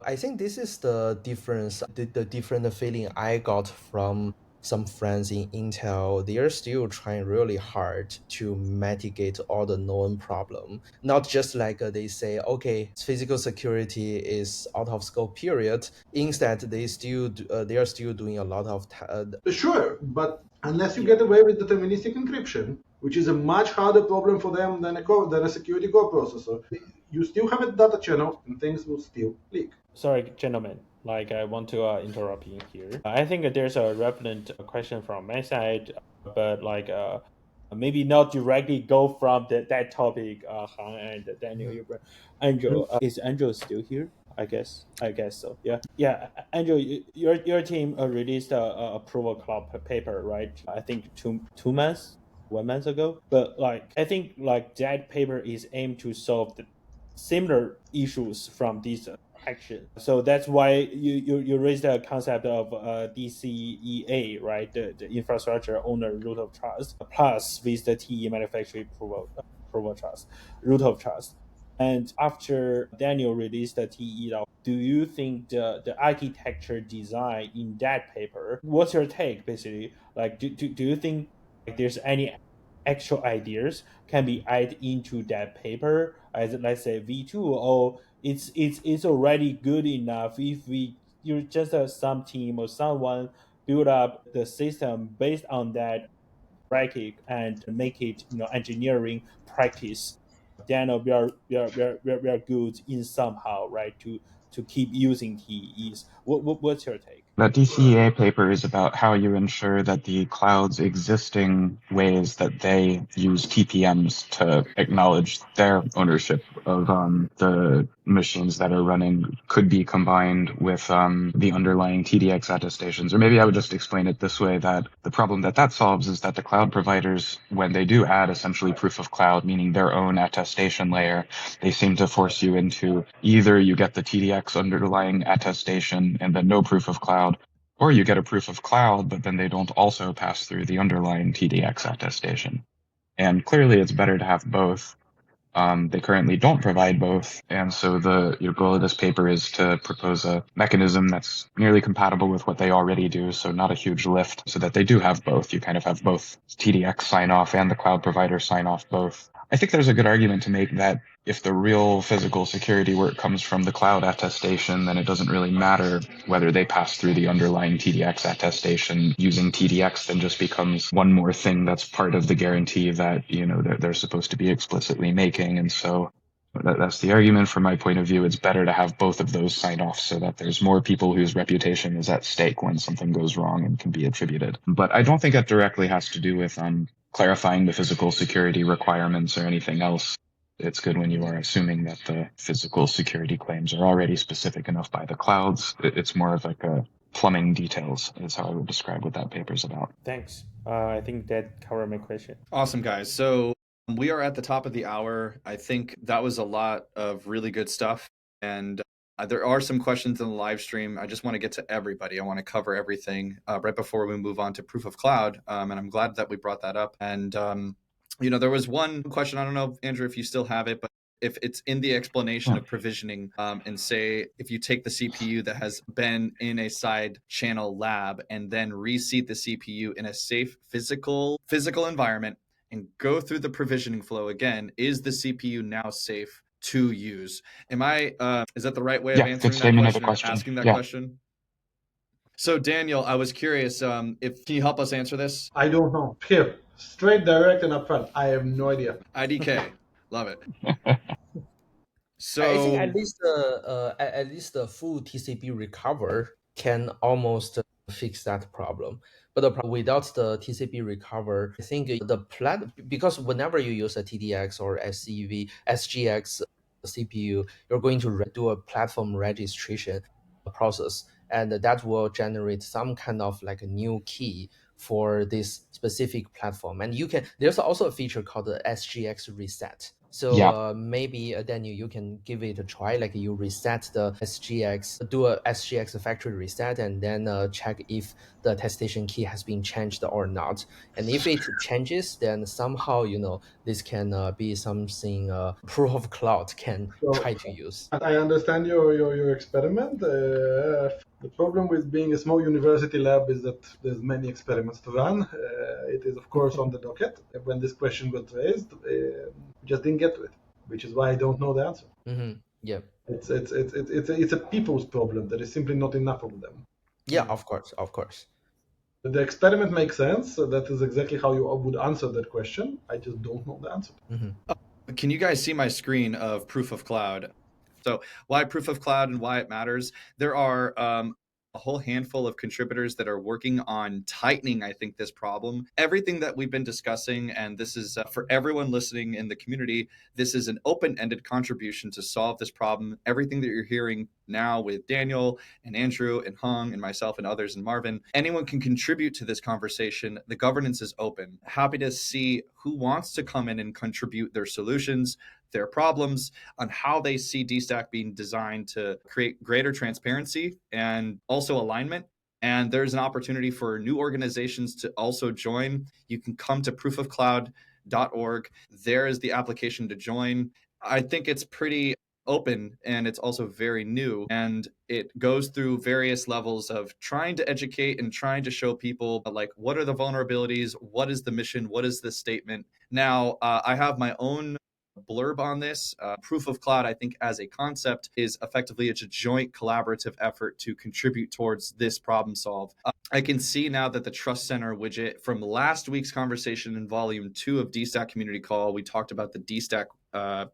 I think this is the difference, the different feeling I got from some friends in Intel. They are still trying really hard to mitigate all the known problem. Not just like they say, okay, physical security is out of scope, period. Instead, they are still doing a lot of... Sure, but unless you get away with deterministic encryption, which is a much harder problem for them than a security core processor, you still have a data channel and things will still leak. Sorry, gentlemen. I want to interrupt in here. I think there's a relevant question from my side, but maybe not directly go from that topic. Han and Daniel, Andrew, is Andrew still here? I guess so. Yeah. Andrew, your team released a approval cloud paper, right? I think 2 months, 1 month ago. But I think that paper is aimed to solve the similar issues from this action. So that's why you raised the concept of DCEA, right? The infrastructure owner root of trust, plus with the TE manufacturing approval trust, root of trust. And after Daniel released the TE, do you think the architecture design in that paper, what's your take basically? Do you think there's any actual ideas can be added into that paper as, let's say, V2, or it's already good enough if you're just some team or someone build up the system based on that practice and make it engineering practice, then we are good in somehow, right, to keep using TEs. What's your take? That DCEA paper is about how you ensure that the cloud's existing ways that they use TPMs to acknowledge their ownership of the machines that are running could be combined with the underlying TDX attestations. Or maybe I would just explain it this way, that the problem that solves is that the cloud providers, when they do add essentially proof of cloud, meaning their own attestation layer, they seem to force you into either you get the TDX underlying attestation and then no proof of cloud, or you get a proof of cloud, but then they don't also pass through the underlying TDX attestation. And clearly it's better to have both. They currently don't provide both, and so your goal of this paper is to propose a mechanism that's nearly compatible with what they already do, so not a huge lift, so that they do have both. You kind of have both TDX sign-off and the cloud provider sign-off both. I think there's a good argument to make that if the real physical security work comes from the cloud attestation, then it doesn't really matter whether they pass through the underlying TDX attestation. Using TDX then just becomes one more thing that's part of the guarantee that, they're supposed to be explicitly making. And so that's the argument from my point of view. It's better to have both of those signed off so that there's more people whose reputation is at stake when something goes wrong and can be attributed. But I don't think it directly has to do with clarifying the physical security requirements or anything else. It's good when you are assuming that the physical security claims are already specific enough by the clouds. It's more of like a plumbing details is how I would describe what that paper's about. Thanks. I think that covered my question. Awesome, guys. So we are at the top of the hour. I think that was a lot of really good stuff. And there are some questions in the live stream. I just want to get to everybody. I want to cover everything right before we move on to proof of cloud. And I'm glad that we brought that up. And, there was one question. I don't know, Andrew, if you still have it, but if it's in the explanation of provisioning and say, if you take the CPU that has been in a side channel lab and then reseat the CPU in a safe physical environment and go through the provisioning flow again, is the CPU now safe to use? Am I, is that the right way of answering that question or asking that question? So Daniel, I was curious, can you help us answer this? I don't know. Here, straight, direct, and upfront. I have no idea. IDK, love it. So I think at least the full TCP recover can almost fix that problem. But without the TCP recover, I think because whenever you use a TDX or SGX CPU, you're going to do a platform registration process, and that will generate some kind of like a new key for this specific platform. And there's also a feature called the SGX reset. So maybe Daniel, you can give it a try. Like you reset the SGX, do a SGX factory reset, and then check if the attestation key has been changed or not. And if it changes, then somehow this can be something proof of cloud can try to use. I understand your experiment. The problem with being a small university lab is that there's many experiments to run. It is, of course, on the docket. When this question got raised, just didn't get to it, which is why I don't know the answer. Mm-hmm. Yeah, it's a people's problem. There is simply not enough of them. Yeah, of course. The experiment makes sense. That is exactly how you would answer that question. I just don't know the answer. Mm-hmm. Can you guys see my screen of proof of cloud? So why proof of cloud and why it matters? There are a whole handful of contributors that are working on tightening, I think, this problem. Everything that we've been discussing, and this is for everyone listening in the community, this is an open-ended contribution to solve this problem. Everything that you're hearing now with Daniel and Andrew and Hung and myself and others and Marvin, anyone can contribute to this conversation. The governance is open. Happy to see who wants to come in and contribute their solutions, their problems, on how they see Dstack being designed to create greater transparency and also alignment. And there's an opportunity for new organizations to also join. You can come to proofofcloud.org. There is the application to join. I think it's pretty open, and it's also very new, and it goes through various levels of trying to educate and trying to show people like what are the vulnerabilities, what is the mission, what is the statement. Now I have my own blurb on this. Proof of cloud, I think, as a concept, is effectively it's a joint collaborative effort to contribute towards this problem solve. I can see now that the Trust Center widget from last week's conversation in volume 2 of Dstack Community Call, we talked about the Dstack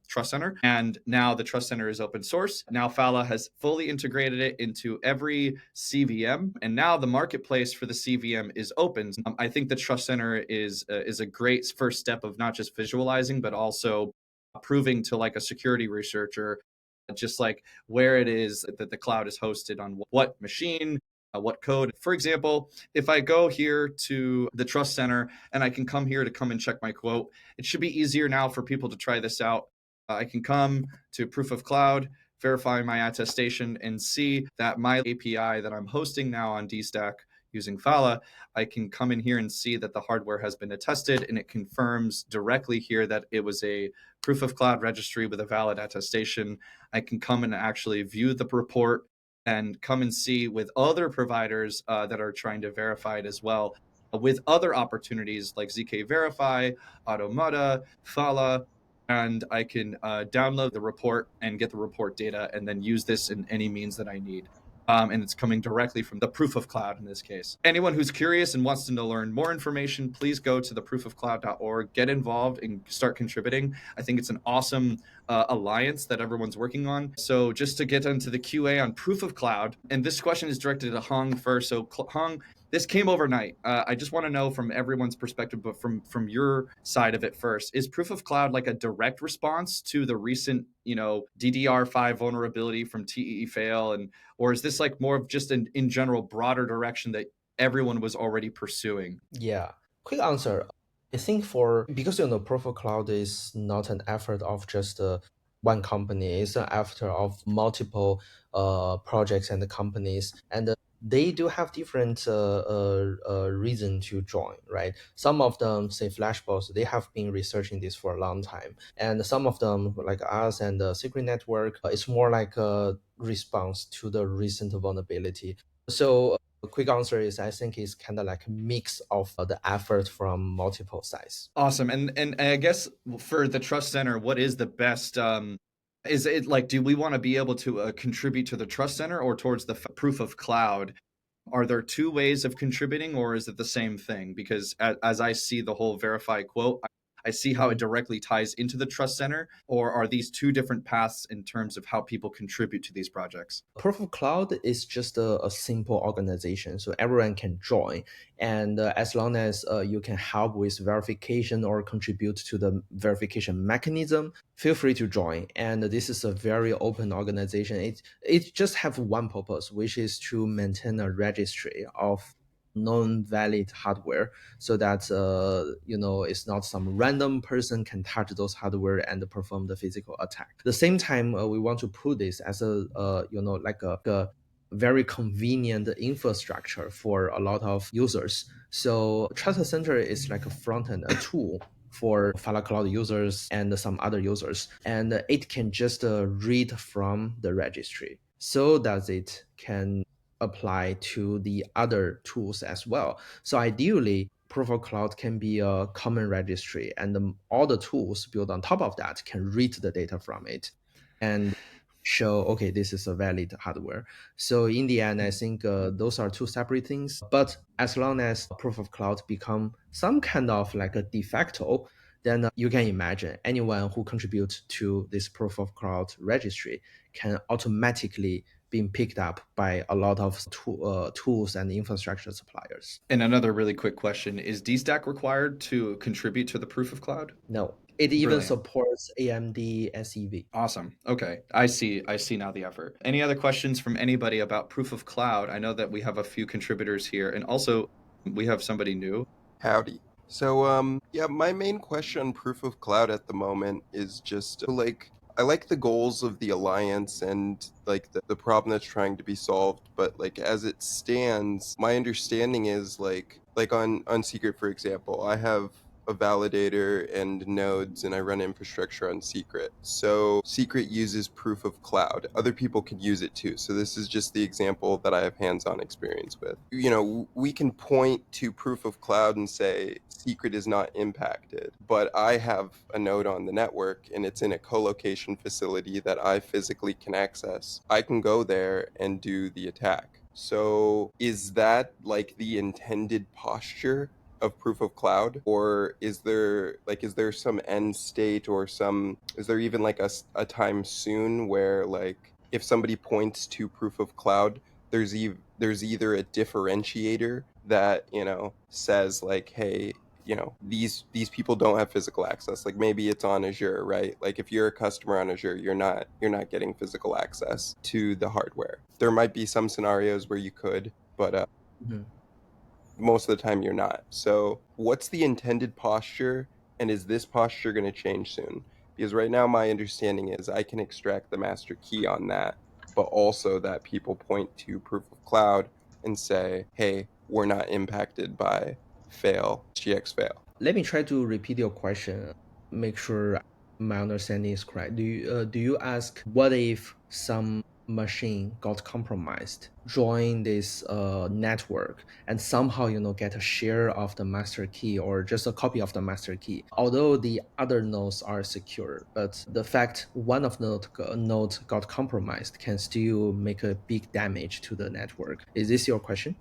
Trust Center, and now the Trust Center is open source. Now Fala has fully integrated it into every CVM, and now the marketplace for the CVM is open. I think the Trust Center is a great first step of not just visualizing, but also proving to like a security researcher, just like where it is that the cloud is hosted on what machine, what code. For example, if I go here to the Trust Center and I can come here to come and check my quote, it should be easier now for people to try this out. I can come to Proof of Cloud, verify my attestation, and see that my API that I'm hosting now on Dstack using Fala, I can come in here and see that the hardware has been attested, and it confirms directly here that it was a proof of cloud registry with a valid attestation. I can come and actually view the report and come and see with other providers that are trying to verify it as well, with other opportunities like ZK Verify, Automata, Fala, and I can download the report and get the report data and then use this in any means that I need. And it's coming directly from the proof of cloud in this case. Anyone who's curious and wants to learn more information, please go to the proofofcloud.org, get involved and start contributing. I think it's an awesome alliance that everyone's working on. So just to get into the QA on proof of cloud, and this question is directed to Hung first. So Hung, this came overnight. I just want to know from everyone's perspective, but from your side of it first, is proof of cloud like a direct response to the recent, DDR5 vulnerability from tee.fail, and or is this like more of just an in general broader direction that everyone was already pursuing? Yeah, quick answer. I think because proof of cloud is not an effort of just one company, it's an effort of multiple projects and companies, and they do have different reason to join, right? Some of them, say Flashbots, they have been researching this for a long time, and some of them, like us and the Secret Network, it's more like a response to the recent vulnerability. So a quick answer is I think it's kind of like a mix of the effort from multiple sides. Awesome. And I guess for the Trust Center, what is the best is it like, do we want to be able to contribute to the Trust Center or towards the proof of cloud? Are there two ways of contributing, or is it the same thing? Because as I see the whole verify quote, I see how it directly ties into the Trust Center, or are these two different paths in terms of how people contribute to these projects? Proof of Cloud is just a simple organization, so everyone can join. And as long as you can help with verification or contribute to the verification mechanism, feel free to join. And this is a very open organization. It just have one purpose, which is to maintain a registry of non-valid hardware, so that it's not some random person can touch those hardware and perform the physical attack. At the same time, we want to put this as like a very convenient infrastructure for a lot of users. So Trust Center is like a front end, a tool for Fala Cloud users and some other users, and it can just read from the registry so that it can apply to the other tools as well. So ideally, Proof of Cloud can be a common registry, and all the tools built on top of that can read the data from it and show, okay, this is a valid hardware. So in the end, I think those are two separate things. But as long as Proof of Cloud become some kind of like a de facto, then you can imagine anyone who contributes to this proof of cloud registry can automatically being picked up by a lot of tools and infrastructure suppliers. And another really quick question, is Dstack required to contribute to the proof of cloud? No, it even Brilliant. supports AMD SEV. Awesome. Okay. I see now the effort. Any other questions from anybody about proof of cloud? I know that we have a few contributors here, and also we have somebody new. Howdy. So, yeah, my main question on proof of cloud at the moment is just like, I like the goals of the alliance and like the problem that's trying to be solved, but like as it stands, my understanding is like on Secret, for example, I have a validator and nodes and I run infrastructure on Secret. So Secret uses proof of cloud. Other people can use it too. So this is just the example that I have hands-on experience with. You know, we can point to proof of cloud and say Secret is not impacted, but I have a node on the network and it's in a co-location facility that I physically can access. I can go there and do the attack. So is that like the intended posture of proof of cloud, or is there some end state, or is there even like a time soon where like if somebody points to proof of cloud, there's either a differentiator that, you know, says like, hey, you know, these people don't have physical access. Like maybe it's on Azure, right? Like if you're a customer on Azure, you're not getting physical access to the hardware. There might be some scenarios where you could, but most of the time you're not. So what's the intended posture, and is this posture going to change soon? Because right now my understanding is I can extract the master key on that, but also that people point to proof of cloud and say, hey, we're not impacted by SGX fail. Let me try to repeat your question, make sure my understanding is correct. Do you ask what if some machine got compromised, join this network, and somehow get a share of the master key or just a copy of the master key, although the other nodes are secure, but the fact one of node got compromised can still make a big damage to the network? Is this your question?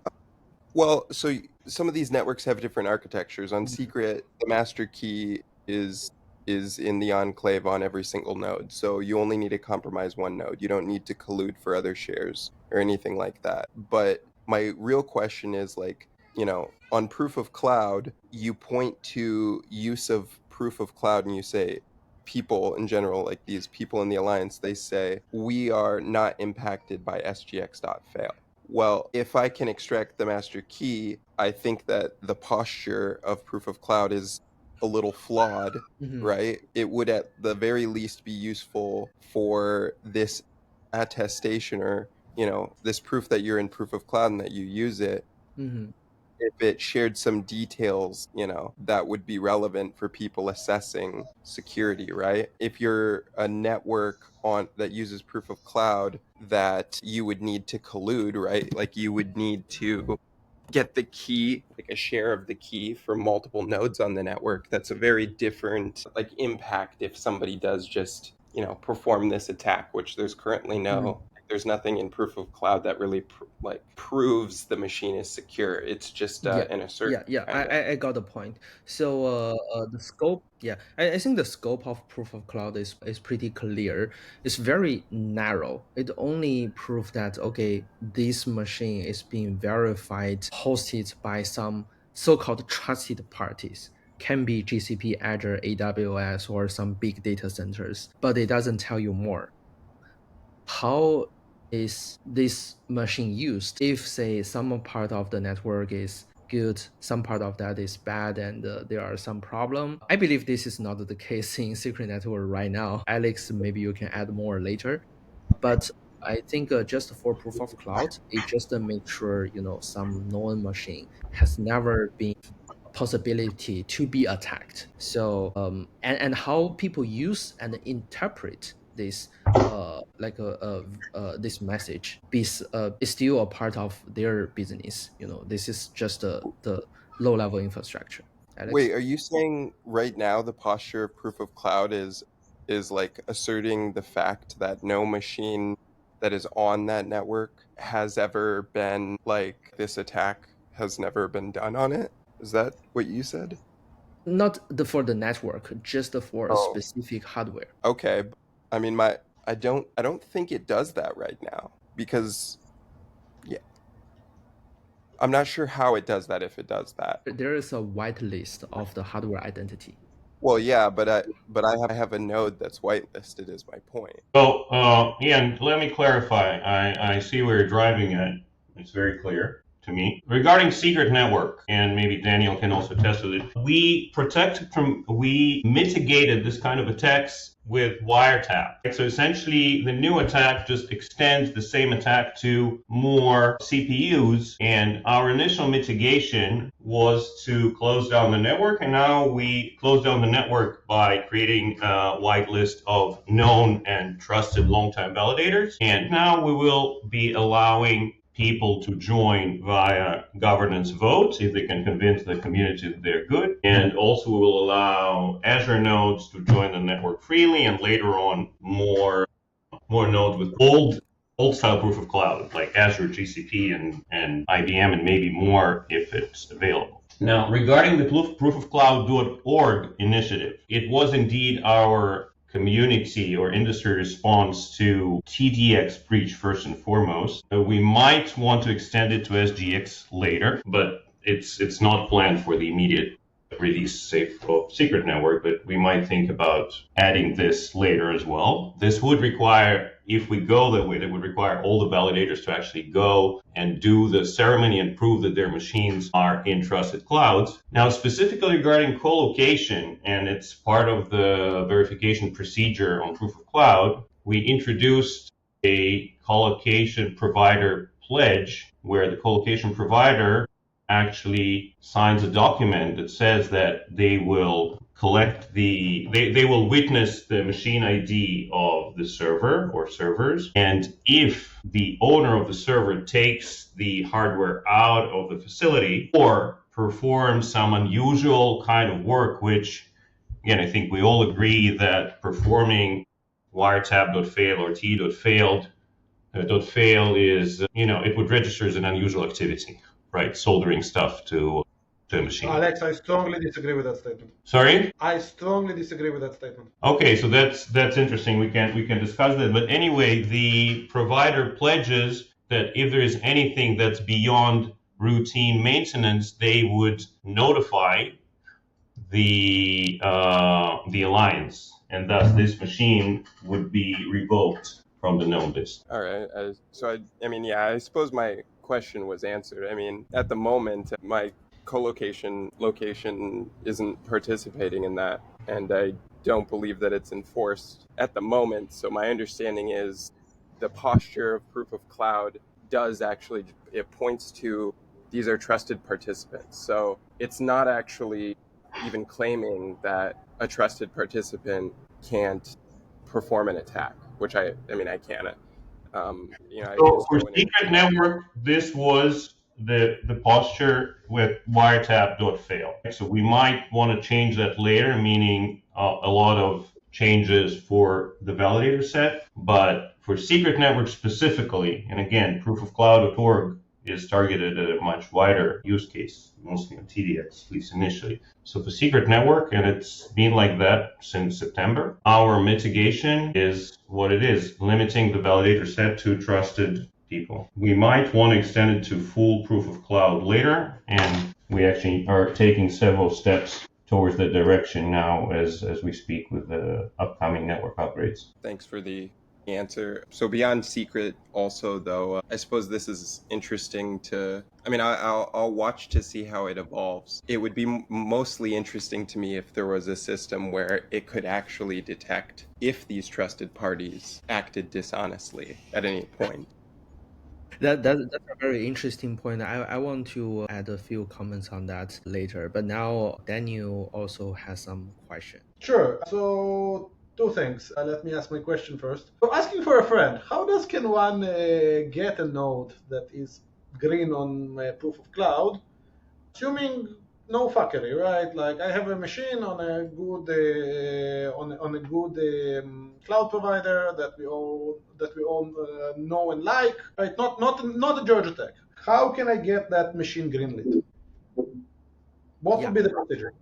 Well, so some of these networks have different architectures. On Secret, the master key is in the enclave on every single node. So you only need to compromise one node. You don't need to collude for other shares or anything like that. But my real question is like, you know, on proof of cloud, you point to use of proof of cloud and you say people in general, like these people in the alliance, they say we are not impacted by SGX.fail. Well, if I can extract the master key, I think that the posture of proof of cloud is a little flawed, right? It would at the very least be useful for this attestation, or, you know, this proof that you're in proof of cloud and that you use it. If it shared some details, you know, that would be relevant for people assessing security, right? If you're a network on that uses proof of cloud, that you would need to collude, right? Like you would need to get the key, like a share of the key from multiple nodes on the network. That's a very different like impact if somebody does just, you know, perform this attack, which there's currently there's nothing in proof of cloud that really proves the machine is secure. It's just an assertion. I got the point. So the scope, I think the scope of proof of cloud is pretty clear. It's very narrow. It only proves that, okay, this machine is being verified, hosted by some so-called trusted parties. Can be GCP, Azure, AWS, or some big data centers, but it doesn't tell you more. How is this machine used? If, say, some part of the network is good, some part of that is bad, and there are some problem. I believe this is not the case in Secret Network right now. Alex, maybe you can add more later. But I think just for proof of cloud, it just make sure some known machine has never been possibility to be attacked. So and how people use and interpret this this message is still a part of their business. This is just the low level infrastructure. Alex? Wait, are you saying right now the posture of proof of cloud is like asserting the fact that no machine that is on that network has ever been like this attack has never been done on it? Is that what you said? Not for the network, just for a Oh. specific hardware. Okay. I mean, I don't think it does that right now because, yeah, I'm not sure how it does that if it does that. There is a whitelist of the hardware identity. Well, yeah, but I have a node that's whitelisted is my point. So, Ian, let me clarify. I see where you're driving at. It's very clear to me. Regarding secret network, and maybe Daniel can also test with it, we mitigated this kind of attacks with wiretap. So essentially, the new attack just extends the same attack to more CPUs, and our initial mitigation was to close down the network, and now we close down the network by creating a whitelist of known and trusted long-time validators, and now we will be allowing people to join via governance votes if they can convince the community that they're good. And also we will allow Azure nodes to join the network freely, and later on more nodes with old style proof of cloud, like Azure, GCP, and IBM, and maybe more if it's available. Now, regarding the proofofcloud.org initiative, it was indeed our community or industry response to TDX breach first and foremost. We might want to extend it to SGX later, but it's not planned for the immediate release safe of secret network, but we might think about adding this later as well. This would require, if we go that way, that would require all the validators to actually go and do the ceremony and prove that their machines are in trusted clouds. Now, specifically regarding co-location, and it's part of the verification procedure on proof of cloud, we introduced a co-location provider pledge where the co-location provider actually signs a document that says that they will they will witness the machine ID of the server or servers, and if the owner of the server takes the hardware out of the facility or performs some unusual kind of work, which again I think we all agree that performing wiretap.fail or tee.fail is, it would register as an unusual activity, right? Soldering stuff to a machine. Alex, I strongly disagree with that statement. Sorry? I strongly disagree with that statement. Okay, so that's interesting. We can discuss that. But anyway, the provider pledges that if there is anything that's beyond routine maintenance, they would notify the alliance, and thus this machine would be revoked from the known list. All right. I suppose my question was answered. I mean, at the moment, my co-location location isn't participating in that, and I don't believe that it's enforced at the moment. So my understanding is the posture of proof of cloud does actually, it points to these are trusted participants. So it's not actually even claiming that a trusted participant can't perform an attack, which I can't. So for secret network, this was the posture with wiretap.fail. So we might want to change that later, meaning a lot of changes for the validator set. But for secret network specifically, and again, proofofcloud.org is targeted at a much wider use case, mostly on TDX, at least initially. So for secret network, and it's been like that since September, our mitigation is what it is, limiting the validator set to trusted people. We might want to extend it to full proof of cloud later, and we actually are taking several steps towards that direction now as we speak with the upcoming network upgrades. Thanks for the answer. So beyond secret also, though, I suppose this is interesting I'll watch to see how it evolves. It would be mostly interesting to me if there was a system where it could actually detect if these trusted parties acted dishonestly at any point. That's a very interesting point. I want to add a few comments on that later, but now Daniel also has some question. Sure. So two things. Let me ask my question first. So asking for a friend, how can one get a node that is green on proof of cloud, assuming no fuckery, right? Like I have a machine on a good cloud provider that we all know and like, right? Not a Georgia Tech. How can I get that machine greenlit? What would be the procedure?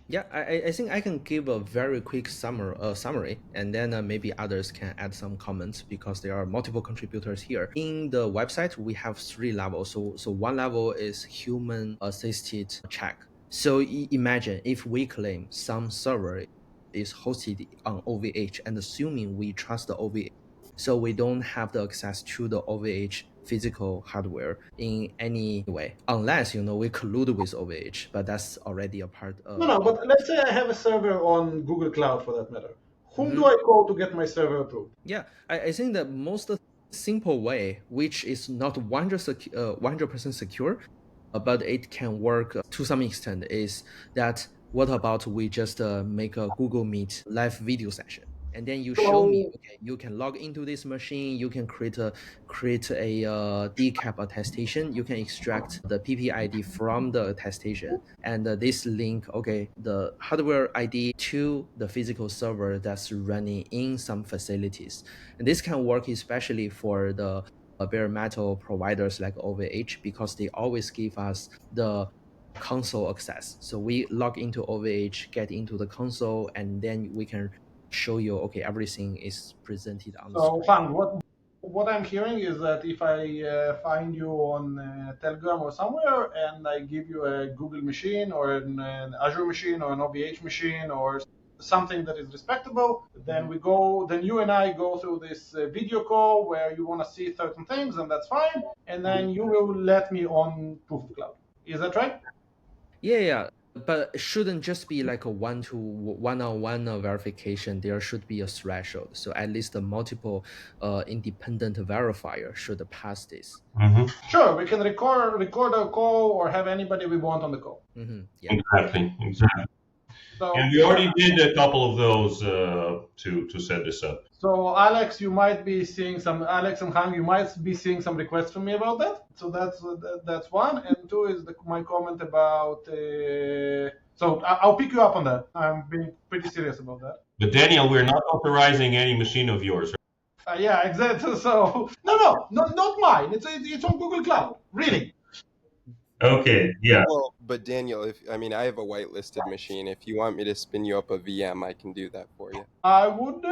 Yeah, I think I can give a very quick summary, and then maybe others can add some comments because there are multiple contributors here. In the website, we have 3 levels. So one level is human assisted check. So imagine if we claim some server is hosted on OVH, and assuming we trust the OVH, so we don't have the access to the OVH physical hardware in any way, unless we collude with OVH, but that's already a part No, of. but let's say I have a server on Google Cloud for that matter. Whom Mhm. do I call to get my server approved? Yeah, I think the most simple way, which is not 100% secure, but it can work to some extent, is that what about we just make a Google Meet live video session, and then you show me, So, okay, you can log into this machine, you can create a DCAP attestation, you can extract the PPID from the attestation, and this link, okay, the hardware ID to the physical server that's running in some facilities. And this can work especially for the bare metal providers like OVH, because they always give us the console access. So we log into OVH, get into the console, and then we can show you, okay, everything is presented on the so screen. Fang, what I'm hearing is that if I find you on Telegram or somewhere and I give you a Google machine or an Azure machine or an OVH machine or something that is respectable, then then you and I go through this video call where you want to see certain things, and that's fine. And then you will let me on Proof of Cloud. Is that right? Yeah. But it shouldn't just be like a one-on-one verification. There should be a threshold. So at least a multiple independent verifier should pass this. Mm-hmm. Sure, we can record a call or have anybody we want on the call. Yeah. Exactly. So, And we already did a couple of those to set this up. So Alex, you might be seeing some Alex and Hang, you might be seeing some requests from me about that. So that's one, and two is my comment about. So I'll pick you up on that. I'm being pretty serious about that. But Daniel, we're not authorizing any machine of yours. Yeah, exactly. So no, not mine. It's on Google Cloud. Really. Okay, yeah. Well, but Daniel, I have a whitelisted machine. If you want me to spin you up a VM, I can do that for you. I would.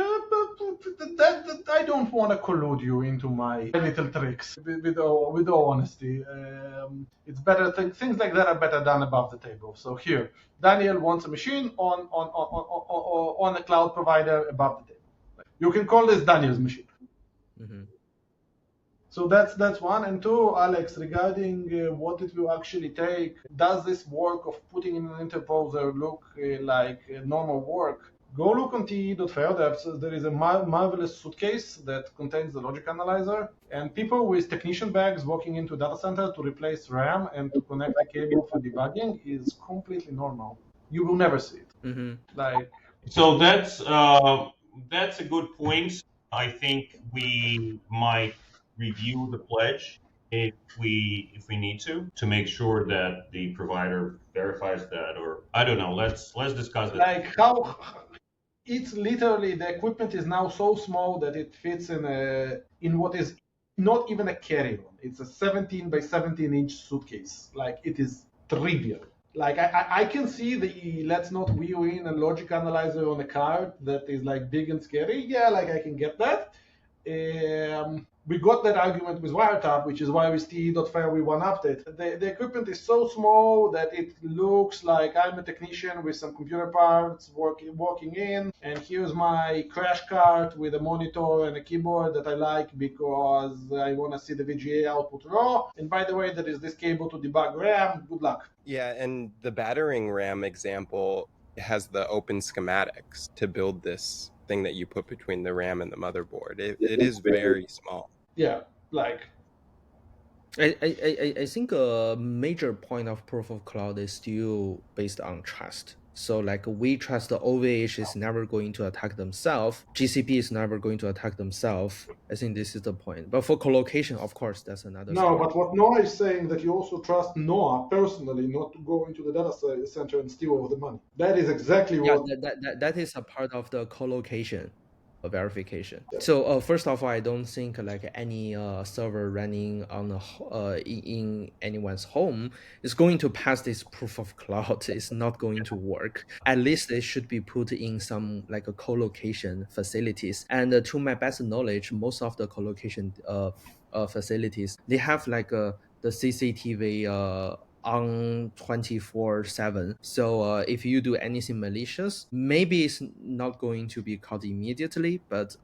I don't want to collude you into my little tricks. With all honesty, it's better. Things like that are better done above the table. So here, Daniel wants a machine on a cloud provider above the table. You can call this Daniel's machine. So that's one. And two, Alex, regarding what it will actually take, does this work of putting in an interposer look like normal work? Go look on tee.fail. There is a marvelous suitcase that contains the logic analyzer, and people with technician bags walking into a data center to replace RAM and to connect a cable for debugging is completely normal. You will never see it. So that's a good point. I think we might review the pledge if we need to make sure that the provider verifies that, or I don't know. Let's discuss that. Like how it's literally the equipment is now so small that it fits in what is not even a carry-on. It's a 17 by 17 inch suitcase. Like it is trivial. Like I can see let's not wheel in a logic analyzer on a card that is like big and scary. Yeah, like I can get that. We got that argument with Wiretap, which is why with tee.fail we won update. The equipment is so small that it looks like I'm a technician with some computer parts walking in, and here's my crash cart with a monitor and a keyboard that I like because I want to see the VGA output raw. And by the way, there is this cable to debug RAM. Good luck. Yeah, and the battering RAM example has the open schematics to build this thing that you put between the RAM and the motherboard. It is very small. Yeah, like I think a major point of proof of cloud is still based on trust. So like we trust the OVH is never going to attack themselves. GCP is never going to attack themselves. I think this is the point. But for collocation, of course, that's another story. But what Noah is saying that you also trust Noah personally not to go into the data center and steal all the money. That is exactly what. That is a part of the collocation. verification. So first of all, I don't think like any server running on in anyone's home is going to pass this proof of cloud. It's not going to work. At least it should be put in some like a co-location facilities. And to my best knowledge, most of the co-location facilities, they have like the CCTV on 24/7. So if you do anything malicious, maybe it's not going to be caught immediately, but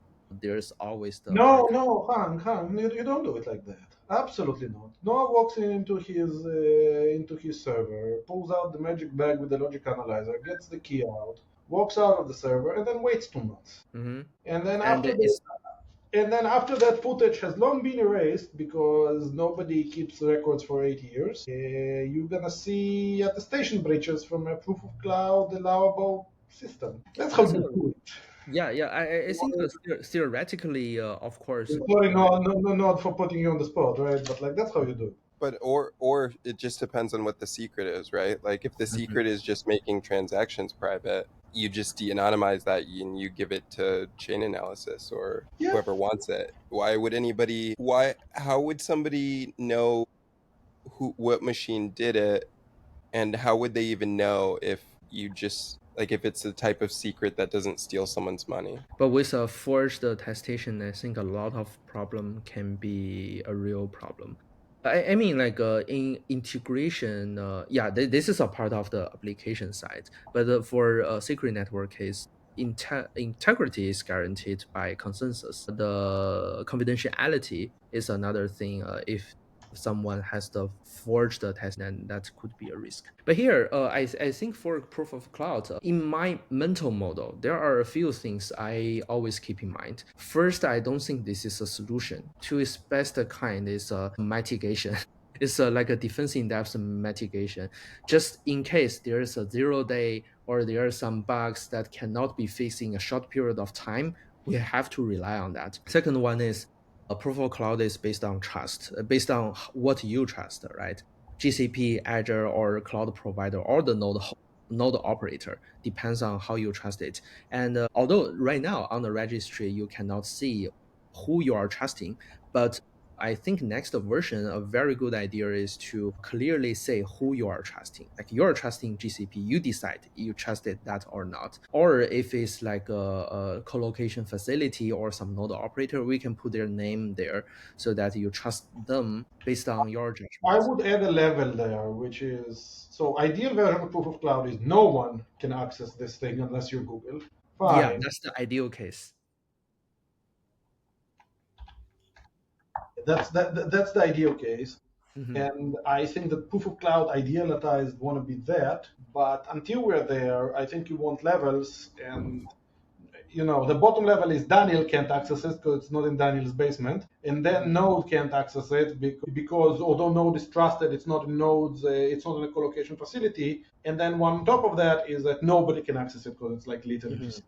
there's always the No, Hang, you don't do it like that. Absolutely not. Noah walks into his server, pulls out the magic bag with the logic analyzer, gets the key out, walks out of the server, and then waits 2 months. Mm-hmm. And then And after that footage has long been erased because nobody keeps records for 8 years, you're gonna see attestation breaches from a proof of cloud allowable system. That's how you do it. Yeah, I think theoretically, of course. Sorry, not for putting you on the spot, right? But like that's how you do it. But or it just depends on what the secret is, right? Like if the secret is just making transactions private, you just de-anonymize that and you give it to chain analysis or whoever wants it. How would somebody know what machine did it, and how would they even know if you just like if it's a type of secret that doesn't steal someone's money? But with a forged attestation, I think a lot of problem can be a real problem. I mean, like in integration, this is a part of the application side. But for a secret network case, integrity is guaranteed by consensus. The confidentiality is another thing. If someone has the forged test, then that could be a risk. But here, I think for proof of cloud, in my mental model, there are a few things I always keep in mind. First, I don't think this is a solution. To its best kind is a mitigation. It's like a defense in depth mitigation. Just in case there is a 0 day or there are some bugs that cannot be fixed in a short period of time, we have to rely on that. Second one is a proof of cloud is based on trust, based on what you trust, right? GCP, Azure, or cloud provider, or the node operator, depends on how you trust it. And although right now on the registry, you cannot see who you are trusting, but I think next version, a very good idea is to clearly say who you are trusting. Like you're trusting GCP, you decide you trusted that or not. Or if it's like a co-location facility or some node operator, we can put their name there so that you trust them based on your judgment. I would add a level there, which is so ideal version of proof of cloud is no one can access this thing unless you're Google. Fine. Yeah, that's the ideal case. That's the ideal case. Mm-hmm. And I think that proof of cloud idealized want to be that, but until we're there, I think you want levels, and the bottom level is Daniel can't access it because it's not in Daniel's basement, and then Node can't access it because although Node is trusted, it's not in Node's, it's not in a co-location facility, and then on top of that is that nobody can access it because it's like literally just.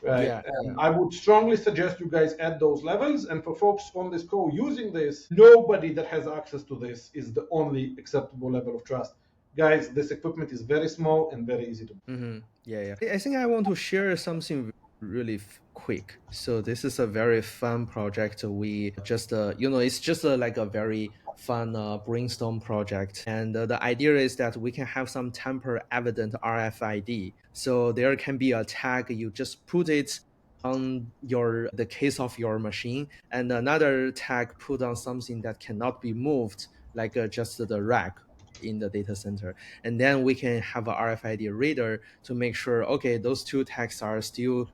Right. Yeah, I would strongly suggest you guys add those levels. And for folks on this call using this, nobody that has access to this is the only acceptable level of trust. Guys, this equipment is very small and very easy to. Mm-hmm. Yeah. I think I want to share something really quick. So this is a very fun project. We just, it's just like a very fun brainstorm project. And the idea is that we can have some tamper evident RFID. So there can be a tag, you just put it on the case of your machine, and another tag put on something that cannot be moved, like just the rack in the data center. And then we can have a RFID reader to make sure, okay, those two tags are still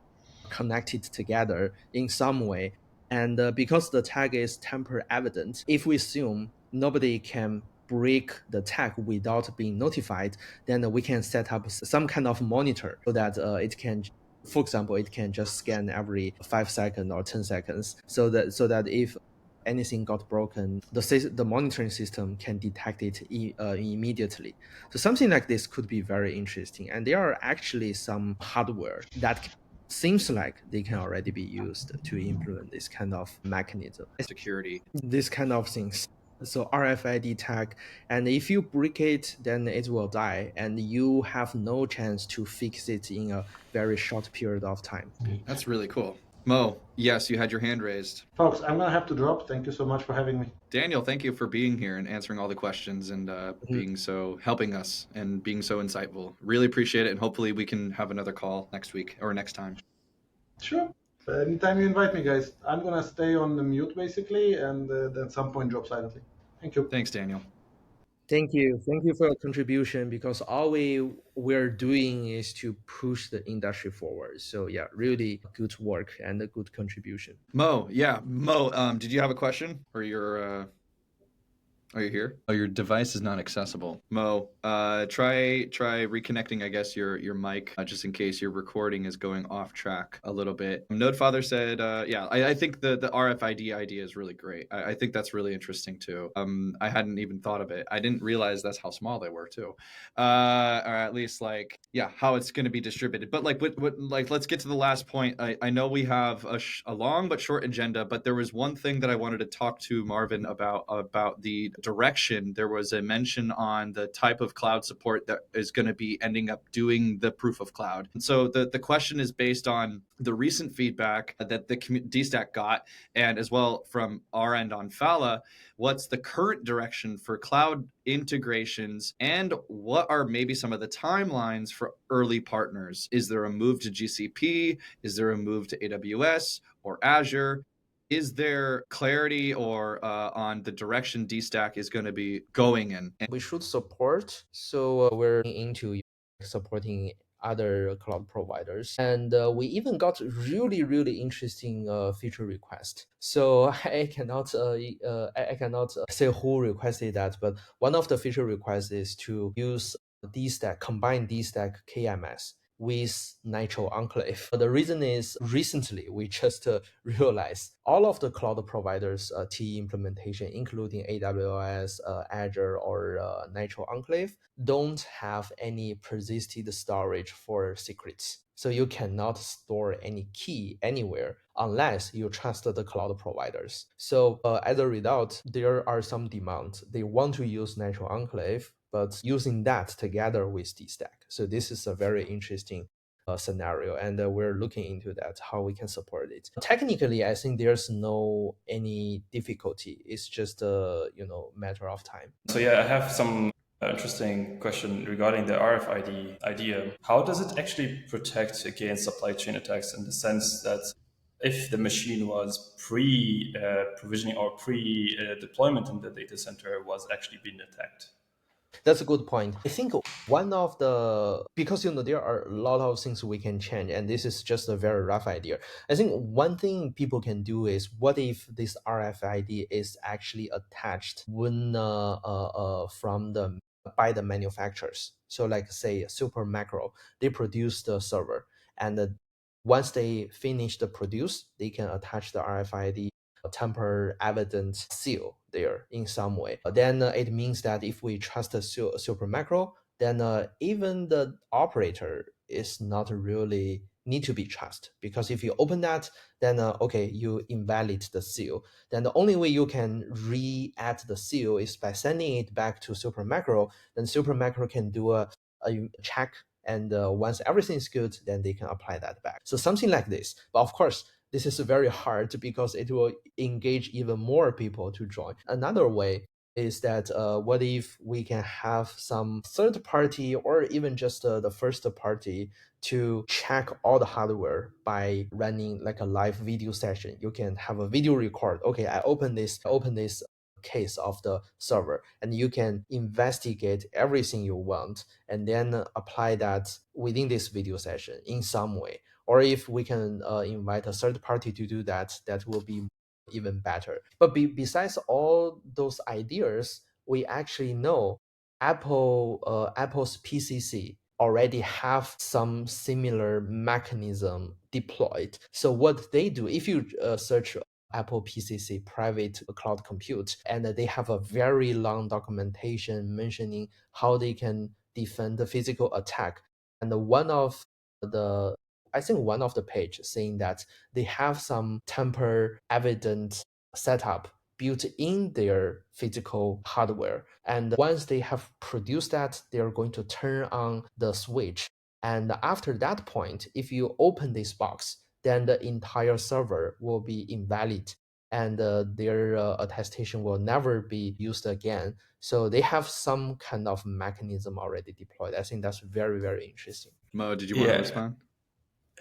connected together in some way. And because the tag is tamper evident, if we assume nobody can break the tag without being notified, then we can set up some kind of monitor so that it can, for example, it can just scan every 5 seconds or 10 seconds so that if anything got broken, the monitoring system can detect it immediately. So something like this could be very interesting. And there are actually some hardware that seems like they can already be used to implement this kind of mechanism. Security. This kind of things. So RFID tag, and if you break it, then it will die, and you have no chance to fix it in a very short period of time. That's really cool. Mo, yes, you had your hand raised. Folks, I'm going to have to drop. Thank you so much for having me. Daniel, thank you for being here and answering all the questions and helping us and being so insightful. Really appreciate it, and hopefully we can have another call next week or next time. Sure. Anytime you invite me, guys. I'm going to stay on the mute, basically, and at some point drop silently. Thank you. Thanks, Daniel. Thank you for your contribution, because all we're doing is to push the industry forward. So yeah, really good work and a good contribution. Mo, did you have a question, or are you here? Oh, your device is not accessible. Mo, try reconnecting, I guess, your mic, just in case your recording is going off track a little bit. Nodefather said, I think the RFID idea is really great. I think that's really interesting too. I hadn't even thought of it. I didn't realize that's how small they were too, or at least how it's going to be distributed. But let's get to the last point. I know we have a long but short agenda, but there was one thing that I wanted to talk to Marvin about the direction. There was a mention on the type of cloud support that is going to be ending up doing the proof of cloud. And so the question is based on the recent feedback that the Dstack got, and as well from our end on Fala, what's the current direction for cloud integrations, and what are maybe some of the timelines for early partners? Is there a move to GCP? Is there a move to AWS or Azure? Is there clarity or on the direction Dstack is going to be going in? We should support. So we're into supporting other cloud providers, and we even got really interesting feature request. So I cannot say who requested that, but one of the feature requests is to use Dstack, combine Dstack KMS with Nitro Enclave. The reason is recently we just realized all of the cloud providers TE implementation, including AWS, Azure, or Nitro Enclave, don't have any persisted storage for secrets. So you cannot store any key anywhere unless you trust the cloud providers. So as a result, there are some demands. They want to use Nitro Enclave, but using that together with Dstack. So this is a very interesting scenario, and we're looking into that, how we can support it. Technically, I think there's no any difficulty. It's just a matter of time. So yeah, I have some interesting question regarding the RFID idea. How does it actually protect against supply chain attacks, in the sense that if the machine was pre-provisioning or pre-deployment in the data center was actually being attacked? That's a good point. I think one of the, because there are a lot of things we can change, and this is just a very rough idea. I think one thing people can do is, what if this RFID is actually attached when by the manufacturers? So like say Supermicro, they produce the server, and once they finish the produce, they can attach the RFID tamper evident seal there in some way. Then it means that if we trust a Supermicro, then even the operator is not really need to be trusted, because if you open that, then okay, you invalid the seal. Then the only way you can re-add the seal is by sending it back to Supermicro. Then Supermicro can do a check, and once everything is good, then they can apply that back. So something like this. But of course, this is very hard because it will engage even more people to join. Another way is that what if we can have some third party, or even just the first party, to check all the hardware by running like a live video session. You can have a video record. Okay, I open this case of the server, and you can investigate everything you want and then apply that within this video session in some way. Or if we can invite a third party to do that, that will be even better. But besides all those ideas, we actually know Apple's PCC already have some similar mechanism deployed. So what they do, if you search Apple PCC private cloud compute, and they have a very long documentation mentioning how they can defend the physical attack. And one of the page saying that they have some tamper evident setup built in their physical hardware. And once they have produced that, they're going to turn on the switch. And after that point, if you open this box, then the entire server will be invalid and their attestation will never be used again. So they have some kind of mechanism already deployed. I think that's very, very interesting. Mo, did you want to respond?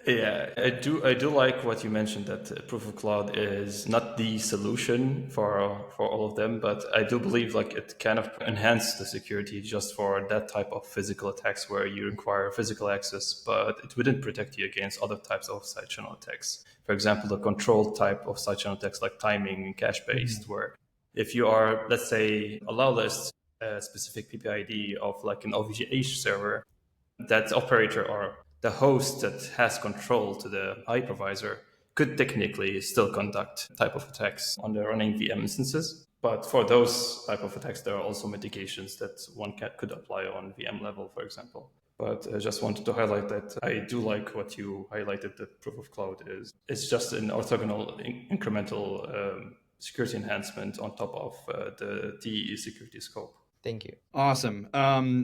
Yeah, I do like what you mentioned, that proof of cloud is not the solution for all of them, but I do believe like it kind of enhances the security just for that type of physical attacks where you require physical access, but it wouldn't protect you against other types of side channel attacks. For example, the control type of side channel attacks like timing and cache based, where if you are, let's say, allow list a specific PPID of like an OVH server, that operator or the host that has control to the hypervisor could technically still conduct type of attacks on the running VM instances. But for those type of attacks, there are also mitigations that one could apply on VM level, for example. But I just wanted to highlight that I do like what you highlighted, that proof of cloud is. It's just an orthogonal incremental security enhancement on top of the TE security scope. Thank you. Awesome.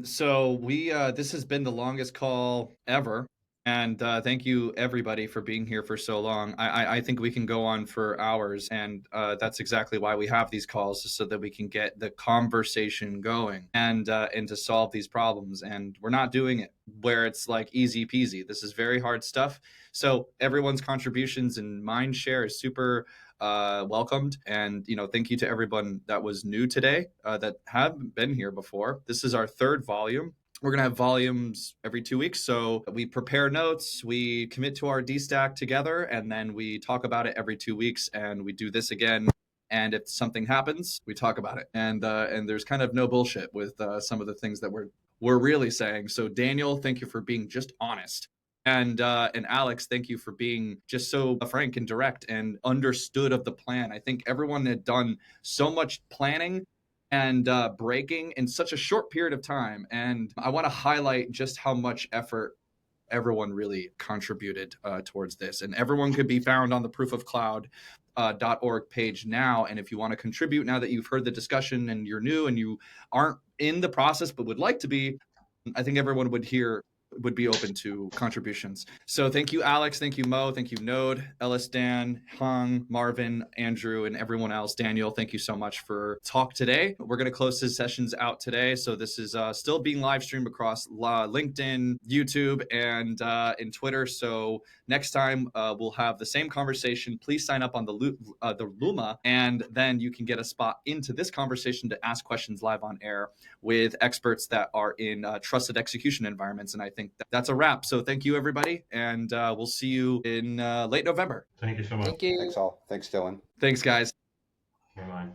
So we this has been the longest call ever. And thank you, everybody, for being here for so long. I think we can go on for hours, and that's exactly why we have these calls, so that we can get the conversation going and to solve these problems. And we're not doing it where it's like easy peasy. This is very hard stuff. So everyone's contributions and mind share is super welcomed. And, thank you to everyone that was new today that have been here before. This is our third volume. We're going to have volumes every 2 weeks. So we prepare notes, we commit to our Dstack together, and then we talk about it every 2 weeks, and we do this again. And if something happens, we talk about it. And there's kind of no bullshit with some of the things that we're really saying. So Daniel, thank you for being just honest. And Alex, thank you for being just so frank and direct and understood of the plan. I think everyone had done so much planning and breaking in such a short period of time. And I want to highlight just how much effort everyone really contributed towards this. And everyone could be found on the proofofcloud.org page now. And if you want to contribute now that you've heard the discussion and you're new and you aren't in the process but would like to be, I think everyone would be open to contributions. So thank you, Alex. Thank you, Mo. Thank you, Node, Ellis, Dan, Hong, Marvin, Andrew, and everyone else. Daniel, thank you so much for talk today. We're going to close his sessions out today. So this is still being live streamed across LinkedIn, YouTube, and in Twitter. So next time we'll have the same conversation. Please sign up on the Luma, and then you can get a spot into this conversation to ask questions live on air with experts that are in trusted execution environments. And I think that's a wrap. So thank you, everybody. And we'll see you in late November. Thank you so much. Thank you. Thanks all. Thanks, Dylan. Thanks, guys. Bye-bye.